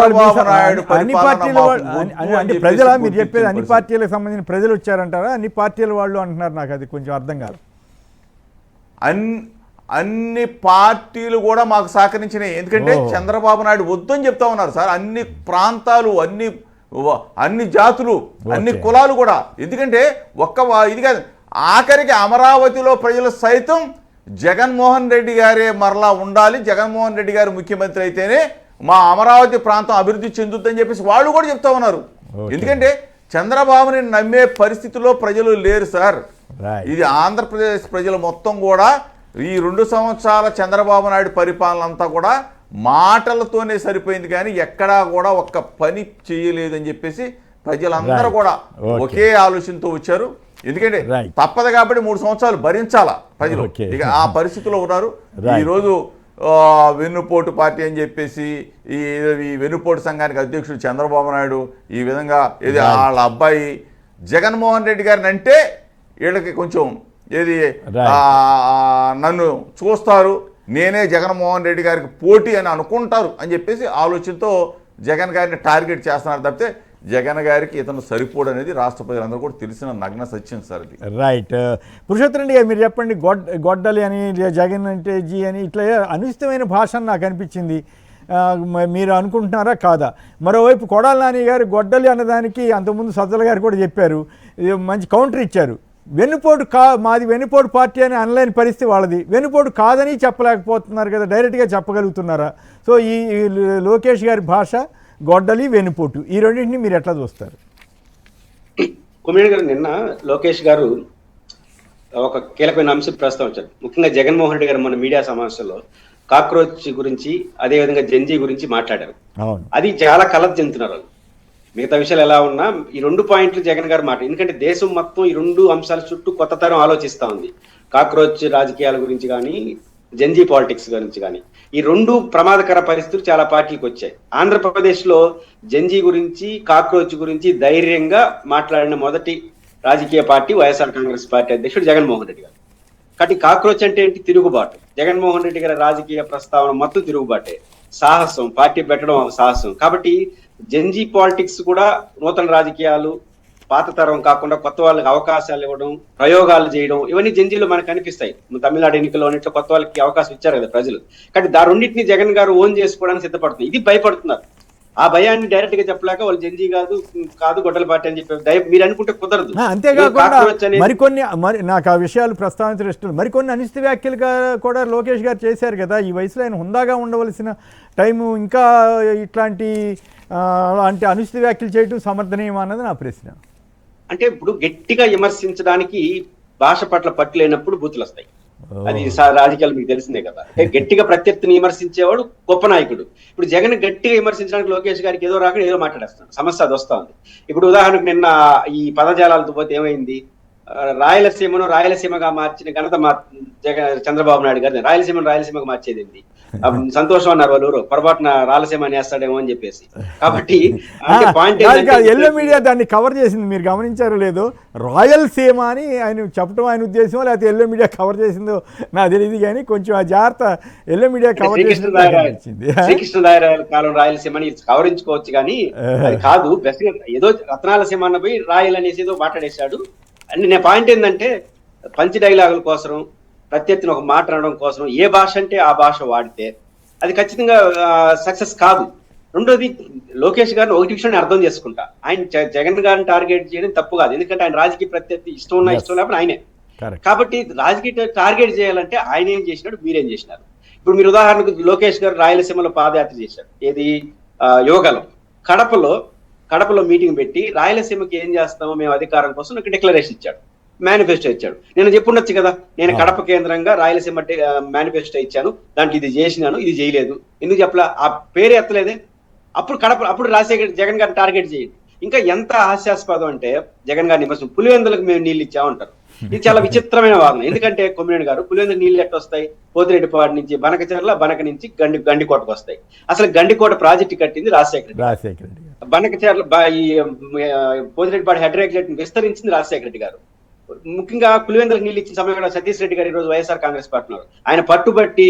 మీరు చెప్పేది అన్ని పార్టీలకు సంబంధించిన ప్రజలు వచ్చారంటారా, అన్ని పార్టీల వాళ్ళు అంటున్నారు? నాకు అది కొంచెం అర్థం కాదు. అన్ని పార్టీలు కూడా మాకు సహకరించినాయి. ఎందుకంటే చంద్రబాబు నాయుడు వద్దని చెప్తా ఉన్నారు సార్. అన్ని ప్రాంతాలు, అన్ని జాతులు, అన్ని కులాలు కూడా. ఎందుకంటే ఇది కాదు, ఆఖరికి అమరావతిలో ప్రజలు సైతం జగన్మోహన్ రెడ్డి గారే మరలా ఉండాలి, జగన్మోహన్ రెడ్డి గారు ముఖ్యమంత్రి అయితేనే మా అమరావతి ప్రాంతం అభివృద్ధి చెందుతుందని చెప్పేసి వాళ్ళు కూడా చెప్తా ఉన్నారు. ఎందుకంటే చంద్రబాబుని నమ్మే పరిస్థితిలో ప్రజలు లేరు సార్. ఇది ఆంధ్రప్రదేశ్ ప్రజలు మొత్తం కూడా ఈ 2 సంవత్సరాల చంద్రబాబు నాయుడు పరిపాలన అంతా కూడా మాటలతోనే సరిపోయింది, కానీ ఎక్కడా కూడా ఒక్క పని చేయలేదని చెప్పేసి ప్రజలందరూ కూడా ఒకే ఆలోచనతో వచ్చారు. ఎందుకంటే తప్పదు కాబట్టి 3 సంవత్సరాలు భరించాలా ప్రజలు, ఇక ఆ పరిస్థితిలో ఉన్నారు. ఈరోజు వెన్నుపోటు పార్టీ అని చెప్పేసి ఈ వెన్నుపోటు సంఘానికి అధ్యక్షుడు చంద్రబాబు నాయుడు ఈ విధంగా ఇది వాళ్ళ అబ్బాయి జగన్మోహన్ రెడ్డి గారిని అంటే వీళ్ళకి కొంచెం నన్ను చూస్తారు, నేనే జగన్మోహన్ రెడ్డి గారికి పోటీ అని అనుకుంటారు అని చెప్పేసి ఆలోచనతో జగన్ గారిని టార్గెట్ చేస్తున్నారు తప్పితే జగన్ గారికి ఇతను సరిపోడు అనేది రాష్ట్ర ప్రజలందరూ కూడా తెలిసిన నగ్న సత్యం సార్ ఇది. రైట్. పురుషోత్తరెడ్డి గారు మీరు చెప్పండి, గొడ్డలి అని జగన్ అంటే జీ అని ఇట్లా అనుచితమైన భాష అని నాకు అనిపించింది. మీరు అనుకుంటున్నారా కాదా? మరోవైపు కొడాలి నాని గారు గొడ్డలి అన్నదానికి అంతకుముందు సజ్జల గారు కూడా చెప్పారు, మంచి కౌంటర్ ఇచ్చారు. మాది వెన్నుపోటు పార్టీ అని అనలేని పరిస్థితి వాళ్ళది, వెన్నుపోటు కాదని చెప్పలేకపోతున్నారు కదా, డైరెక్ట్గా చెప్పగలుగుతున్నారా? సో ఈ లోకేష్ గారి భాష గొడ్డలి, వెన్నుపోటు, ఈ రెండింటిని మీరు ఎట్లా చూస్తారు? కొమినేని గారు, నిన్న లోకేష్ గారు ఒక కీలకమైన అంశం ప్రస్తావించారు. ముఖ్యంగా జగన్మోహన్ రెడ్డి గారు మన మీడియా సమావేశంలో కాక్రోచ్ గురించి, అదేవిధంగా జెన్జీ గురించి మాట్లాడారు. అది చాలా కలత చెందుతున్నారు. మిగతా విషయాలు ఎలా ఉన్నా ఈ 2 పాయింట్లు జగన్ గారు మాట, ఎందుకంటే దేశం మొత్తం ఈ 2 అంశాల చుట్టూ కొత్త తరం ఆలోచిస్తా ఉంది. కాక్రోచ్ రాజకీయాల గురించి కానీ, జెన్జీ పాలిటిక్స్ గురించి కానీ, ఈ 2 ప్రమాదకర పరిస్థితులు చాలా పార్టీలకు వచ్చాయి. ఆంధ్రప్రదేశ్ లో జెన్జీ గురించి, కాక్రోచ్ గురించి ధైర్యంగా మాట్లాడిన మొదటి రాజకీయ పార్టీ వైఎస్ఆర్ కాంగ్రెస్ పార్టీ అధ్యక్షుడు జగన్మోహన్ రెడ్డి గారు. కాబట్టి కాక్రోచ్ అంటే ఏంటి? తిరుగుబాటు. జగన్మోహన్ రెడ్డి గారి రాజకీయ ప్రస్తావన మొత్తం తిరుగుబాటే, సాహసం, పార్టీ పెట్టడం సాహసం. కాబట్టి జెన్జీ పాలిటిక్స్ కూడా నూతన రాజకీయాలు, పాత తరం కాకుండా కొత్త వాళ్ళకి అవకాశాలు ఇవ్వడం, ప్రయోగాలు చేయడం, ఇవన్నీ జెన్జీలో మనకు కనిపిస్తాయి. తమిళనాడు ఎన్నికల్లో అన్నింటిలో కొత్త వాళ్ళకి అవకాశం ఇచ్చారు కదా ప్రజలు. కానీ రెండింటిని జగన్ గారు ఓన్ చేసుకోవడానికి సిద్ధపడుతుంది. ఇది భయపడుతున్నారు. ఆ భయాన్ని డైరెక్ట్ గా చెప్పలేక వాళ్ళు జెన్జీ కాదు గొడ్డల పార్టీ అని చెప్పి మీరు అనుకుంటే కుదరదు. అంతేకాకుండా మరికొన్ని నాకు ఆ విషయాలు ప్రస్తావించడం ఇష్టం. మరికొన్ని అనిశ్చిత వ్యాఖ్యలు కూడా లోకేష్ గారు చేశారు కదా. ఈ వయసులో ఆయన హుందాగా ఉండవలసిన టైము ఇంకా ఇట్లాంటి అనుచిత వ్యాఖ్యలు చేయడం సమర్థనీయం అన్నది నా ప్రశ్న. అంటే ఇప్పుడు గట్టిగా విమర్శించడానికి భాష పట్ల పట్టు లేనప్పుడు బూతులు వస్తాయి. అది రాజకీయాలు మీకు తెలిసిందే కదా. గట్టిగా ప్రత్యర్థిని విమర్శించేవాడు గొప్ప నాయకుడు. ఇప్పుడు జగన్ గట్టిగా విమర్శించడానికి లోకేష్ గారికి ఏదో రాకుండా ఏదో మాట్లాడేస్తాడు. సమస్య అది వస్తా ఉంది. ఇప్పుడు ఉదాహరణకు నిన్న ఈ పదజాలాలతో పోతే ఏమైంది? రాయలసీమగా మార్చిన ఘనత చంద్రబాబు నాయుడు గారిని. రాయలసీమగా మార్చేది ఏంటి? సంతోషం అన్నారు వాళ్ళు, పొరపాటున రాయలసీమ అనేస్తాడేమో అని చెప్పేసి. కాబట్టి ఎల్లో మీడియా దాన్ని కవర్ చేసింది, మీరు గమనించారో లేదో. రాయలసీమ అని ఆయన చెప్పడం ఆయన ఉద్దేశం, లేకపోతే ఎల్లో మీడియా కవర్ చేసిందో నాకు తెలియదు. కానీ కొంచెం ఆ జాగ్రత్త ఎల్లో మీడియా కవర్ చేసింది. శ్రీకృష్ణదేవరాయల కాలం రాయలసీమని కవరించుకోవచ్చు కానీ అది కాదు. ఏదో రత్నాలసీమ అన్న పోయి రాయల్ అనేసి ఏదో మాట్లాడేశాడు. అంటే నా పాయింట్ ఏంటంటే, పంచి డైలాగుల కోసం, ప్రత్యర్థిని ఒక మాట అనడం కోసం ఏ భాష అంటే ఆ భాష వాడితే అది ఖచ్చితంగా సక్సెస్ కాదు. రెండోది, లోకేష్ గారిని ఒకటి విషయాన్ని అర్థం చేసుకుంటా, ఆయన జగన్ గారిని టార్గెట్ చేయడం తప్పు కాదు. ఎందుకంటే ఆయన రాజకీయ ప్రత్యర్థి ఇష్టం ఉన్నా ఇష్టం లేకపోతే ఆయనే. కాబట్టి రాజకీయ టార్గెట్ చేయాలంటే ఆయన ఏం చేసినాడు, మీరేం చేసినారు. ఇప్పుడు మీరు ఉదాహరణకు లోకేష్ గారు రాయలసీమలో పాదయాత్ర చేశారు. ఏది యోగలో, కడపలో మీటింగ్ పెట్టి రాయలసీమకి ఏం చేస్తామో మేము అధికారం కోసం నాకు డిక్లరేషన్ ఇచ్చాడు, మేనిఫెస్టో ఇచ్చాడు. నేను చెప్పుండొచ్చు కదా, నేను కడప కేంద్రంగా రాయలసీమ మేనిఫెస్టో ఇచ్చాను, దాంట్లో ఇది చేసినాను, ఇది చేయలేదు. ఎందుకు చెప్పలా? ఆ పేరే ఎత్తలేదే. అప్పుడు రాజశేఖర్ జగన్ గారిని టార్గెట్ చేయండి. ఇంకా ఎంత హాస్యాస్పదం అంటే, జగన్ గారిని విమర్శనం, పులివెందులకు మేము నీళ్ళు ఇచ్చామంటారు. ఇది చాలా విచిత్రమైన వాదన. ఎందుకంటే కొమ్మినేని గారు, పులివెందుకు నీళ్ళు ఎట్టు వస్తాయి? పోతిరెడ్డిపాడు నుంచి బనకచెర్ల, బనక నుంచి గండికోటకు వస్తాయి. అసలు గండికోట ప్రాజెక్టు కట్టింది రాజశేఖర రెడ్డి. బనకచెర్ల ఈ పోతిరెడ్డిపాడు హెడ్ రేకులెట్ విస్తరించింది రాజశేఖర రెడ్డి గారు. ముఖ్యంగా పులివెందులకు నీళ్ళు ఇచ్చిన సమయంలో సతీష్ రెడ్డి గారు ఈరోజు వైఎస్ఆర్ కాంగ్రెస్ పార్టీ ఉన్నారు. ఆయన పట్టుబట్టి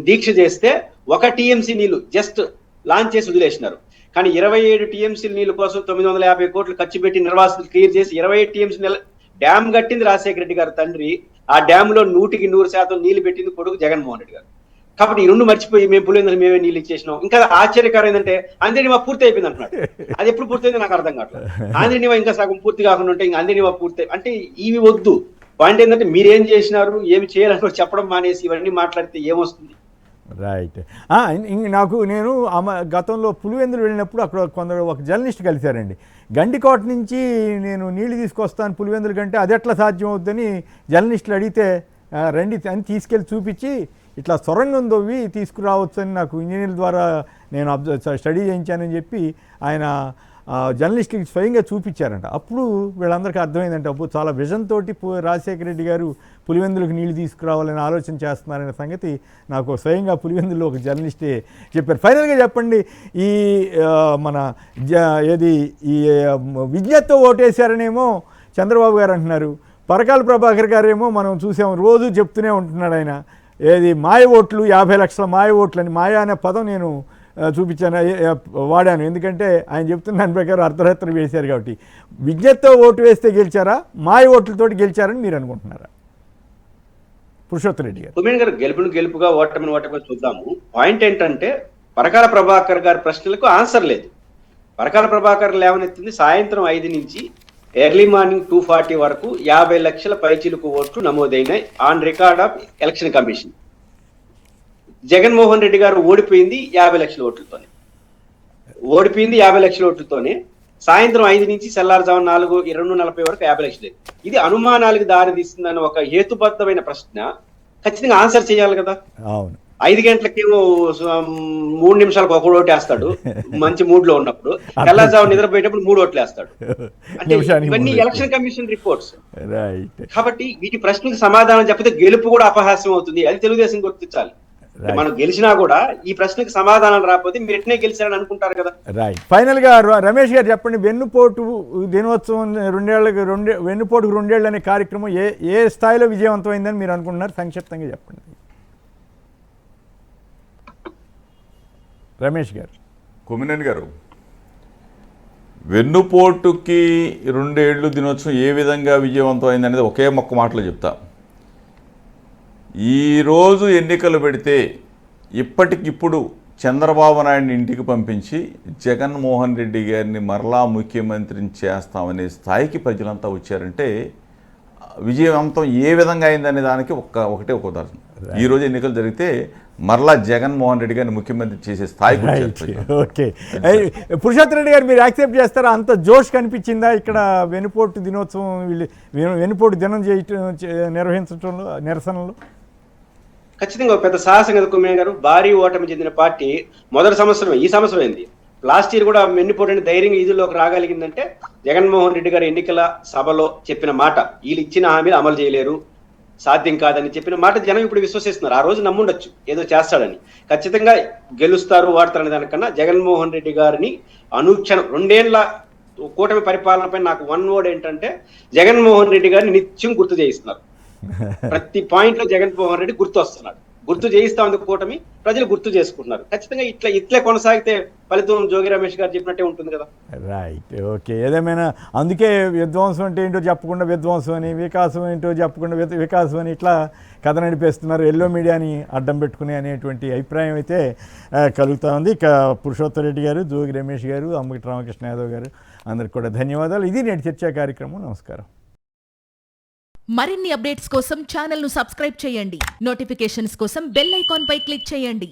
దీక్ష చేస్తే 1 టీఎంసీ నీళ్లు జస్ట్ లాంచ్ చేసి వదిలేసినారు. కానీ 27 టీఎంసీ నీళ్ల కోసం 950 కోట్లు ఖర్చు పెట్టి నిర్వాసితులు క్లియర్ చేసి 27 టీఎంసీ డ్యామ్ కట్టింది రాజశేఖర రెడ్డి గారు తండ్రి. ఆ డ్యామ్ లో 100% నీళ్లు పెట్టింది కొడుకు జగన్మోహన్ రెడ్డి గారు. కాబట్టి ఈ 2 మర్చిపోయి మేము పులివెందులు మేమే నీళ్ళు ఇచ్చేసినాం. ఇంకా ఆశ్చర్యకరం ఏంటంటే ఆంధ్రనీవా పూర్తి అయిపోయింది అంటున్నాడు. అది ఎప్పుడు పూర్తయింది నాకు అర్థం కావట్లేదు. ఆంధ్రనీవా ఇంకా సగం పూర్తి కాకుండా ఉంటే ఇంకా ఆంధ్రనీవా పూర్తి అంటే ఇవి వద్దు. పాయింట్ ఏంటంటే మీరేం చేసినారు, ఏమి చేయాలని చెప్పడం మానేసి ఇవన్నీ మాట్లాడితే ఏమొస్తుంది? రైట్. నేను గతంలో పులివెందులు వెళ్ళినప్పుడు అక్కడ కొందరు ఒక జర్నలిస్ట్ కలిశారండి. గండికోట నుంచి నేను నీళ్లు తీసుకొస్తాను పులివెందుల కంటే అది ఎట్లా సాధ్యం అవుతుందని జర్నలిస్టులు అడిగితే, రండి అని తీసుకెళ్ళి చూపించి ఇట్లా సొరంగం దొవ్వి తీసుకురావచ్చు అని నాకు ఇంజనీర్ల ద్వారా నేను స్టడీ చేయించానని చెప్పి ఆయన జర్నలిస్టులకి స్వయంగా చూపించారంట. అప్పుడు వీళ్ళందరికీ అర్థమైందంటే, అప్పుడు చాలా విజన్ తోటి రాజశేఖర రెడ్డి గారు పులివెందులకు నీళ్లు తీసుకురావాలని ఆలోచన చేస్తున్నారనే సంగతి నాకు స్వయంగా పులివెందుల్లో ఒక జర్నలిస్టే చెప్పారు. ఫైనల్గా చెప్పండి, ఈ మన ఈ విజ్ఞతతో ఓటేశారనేమో చంద్రబాబు గారు అంటున్నారు. పరకాల ప్రభాకర్ గారేమో మనం చూసాము, రోజు చెప్తూనే ఉంటున్నాడు ఆయన, మాయ ఓట్లు, 50 లక్షల మాయ ఓట్లు అని. మాయ అనే పదం నేను చూపించాను, వాడాను. ఎందుకంటే ఆయన చెప్తున్న దాని ప్రకారం అర్ధరాత్రి వేశారు కాబట్టి. విజ్ఞతతో ఓటు వేస్తే గెలిచారా, మాయ ఓట్లతోటి గెలిచారని మీరు అనుకుంటున్నారా? పురుషోత్తమ్ రెడ్డి గారు. కొమ్మినేని గారు గెలుపుగా ఓటమిని చూద్దాము. పాయింట్ ఏంటంటే, పరకాల ప్రభాకర్ గారి ప్రశ్నలకు ఆన్సర్ లేదు. పరకాల ప్రభాకర్ లేవనెత్తింది సాయంత్రం 5 నుంచి ఎర్లీ మార్నింగ్ 2:40 వరకు 50 లక్షల పైచిలుకు ఓట్లు నమోదైనాయి on record of election commission. Jaganmohan Reddy గారు ఓడిపోయింది 50 లక్షల ఓట్లతోనే. సాయంత్రం 5 నుంచి తెల్లారుజాము 2:40 వరకు 50 లక్షలు. ఇది అనుమానాలకు దారి తీస్తుందని ఒక హేతుబద్ధమైన ప్రశ్న ఖచ్చితంగా ఆన్సర్ చేయాలి కదా. అవును. 5 గంటలకేమో 3 నిమిషాలకు ఒక ఓటు వేస్తాడు మంచి మూడ్ లో ఉన్నప్పుడు, తెల్లారుజాము నిద్రపోయేటప్పుడు 3 ఓట్లు వేస్తాడు. అంటే ఇవన్నీ ఎలక్షన్ కమిషన్ రిపోర్ట్స్. రైట్. కాబట్టి వీటి ప్రశ్నకు సమాధానం చెప్పితే గెలుపు కూడా అపహాస్యం అవుతుంది. అది తెలుగుదేశం గుర్తించాలి. మనం గెలిచినా కూడా ఈ ప్రశ్నకు సమాధానం రాకపోతే మీరు ఎట్నే గెలిచారని అనుకుంటారు కదా. రైట్. ఫైనల్ గా రమేష్ గారు చెప్పండి, వెన్నుపోటు దినోత్సవం వెన్నుపోటుకు 2 ఏళ్ళు అనే కార్యక్రమం ఏ స్థాయిలో విజయవంతమైందని మీరు అనుకుంటున్నారు? సంక్షిప్తంగా చెప్పండి రమేష్ గారు. కొమ్మినేని గారు, వెన్నుపోటుకి 2 ఏళ్ళు దినోత్సవం ఏ విధంగా విజయవంతం అనేది ఒకే మాటలో చెప్తా. ఈరోజు ఎన్నికలు పెడితే ఇప్పటికిప్పుడు చంద్రబాబు నాయుడిని ఇంటికి పంపించి జగన్మోహన్ రెడ్డి గారిని మరలా ముఖ్యమంత్రిని చేస్తామనే స్థాయికి ప్రజలంతా వచ్చారంటే విజయవంతం ఏ విధంగా అయిందనే దానికి ఒకటే ఒక ఉదాహరణ. ఈరోజు ఎన్నికలు జరిగితే మరలా జగన్మోహన్ రెడ్డి గారిని ముఖ్యమంత్రి చేసే స్థాయికి వచ్చారు. ఓకే. పురుషోత్తమ రెడ్డి గారు మీరు యాక్సెప్ట్ చేస్తారా? అంత జోష్ కనిపించిందా ఇక్కడ వెన్నుపోటు దినోత్సవం వెన్నుపోటు దినం నిర్వహించడంలో, నిరసనలో? ఖచ్చితంగా పెద్ద సాహసం కదా కుమ్మయ్య గారు. భారీ ఓటమి చెందిన పార్టీ మొదటి సంవత్సరం, ఈ సంవత్సరం ఏంది, లాస్ట్ ఇయర్ కూడా వెన్నుపోటుని ధైర్యంగా ఈదుల్లోకి రాగలిగిందంటే జగన్మోహన్ రెడ్డి గారు ఎన్నికల సభలో చెప్పిన మాట, వీళ్ళు ఇచ్చిన హామీలు అమలు చేయలేరు, సాధ్యం కాదని చెప్పిన మాట జనం ఇప్పుడు విశ్వసిస్తున్నారు. ఆ రోజు నమ్ముండొచ్చు ఏదో చేస్తాడని. ఖచ్చితంగా గెలుస్తారు, వాడతారనే దానికన్నా జగన్మోహన్ రెడ్డి గారిని అనుక్షణం 2 ఏళ్ల కూటమి పరిపాలనపై నాకు వన్ వర్డ్ ఏంటంటే జగన్మోహన్ రెడ్డి గారిని నిత్యం గుర్తు చేయిస్తున్నారు. ప్రతి పాయింట్ లో జగన్మోహన్ రెడ్డి గుర్తు వస్తున్నాడు. గుర్తు చేయిస్తా ఉంది కూటమి, ప్రజలు గుర్తు చేసుకుంటున్నారు. ఖచ్చితంగా ఇట్లే కొనసాగితే ఫలితం జోగి రమేష్ గారు చెప్పినట్టే ఉంటుంది కదా. రైట్. ఓకే. ఏదేమైనా అందుకే విధ్వంసం అంటే ఏంటో చెప్పకుండా విధ్వంసం అని, వికాసం ఏంటో చెప్పకుండా వికాసం అని ఇట్లా కథ నడిపేస్తున్నారు, ఎల్లో మీడియాని అడ్డం పెట్టుకుని అనేటువంటి అభిప్రాయం అయితే కలుగుతూ ఉంది. ఇక పురుషోత్తమ రెడ్డి గారు, జోగి రమేష్ గారు, అమ్మకి రామకృష్ణ యాదవ్ గారు అందరికి కూడా ధన్యవాదాలు. ఇది నేటి చర్చా కార్యక్రమం. నమస్కారం. మరిన్ని అప్డేట్స్ కోసం ఛానల్ను సబ్స్క్రైబ్ చేయండి. నోటిఫికేషన్స్ కోసం బెల్ ఐకాన్ పై క్లిక్ చేయండి.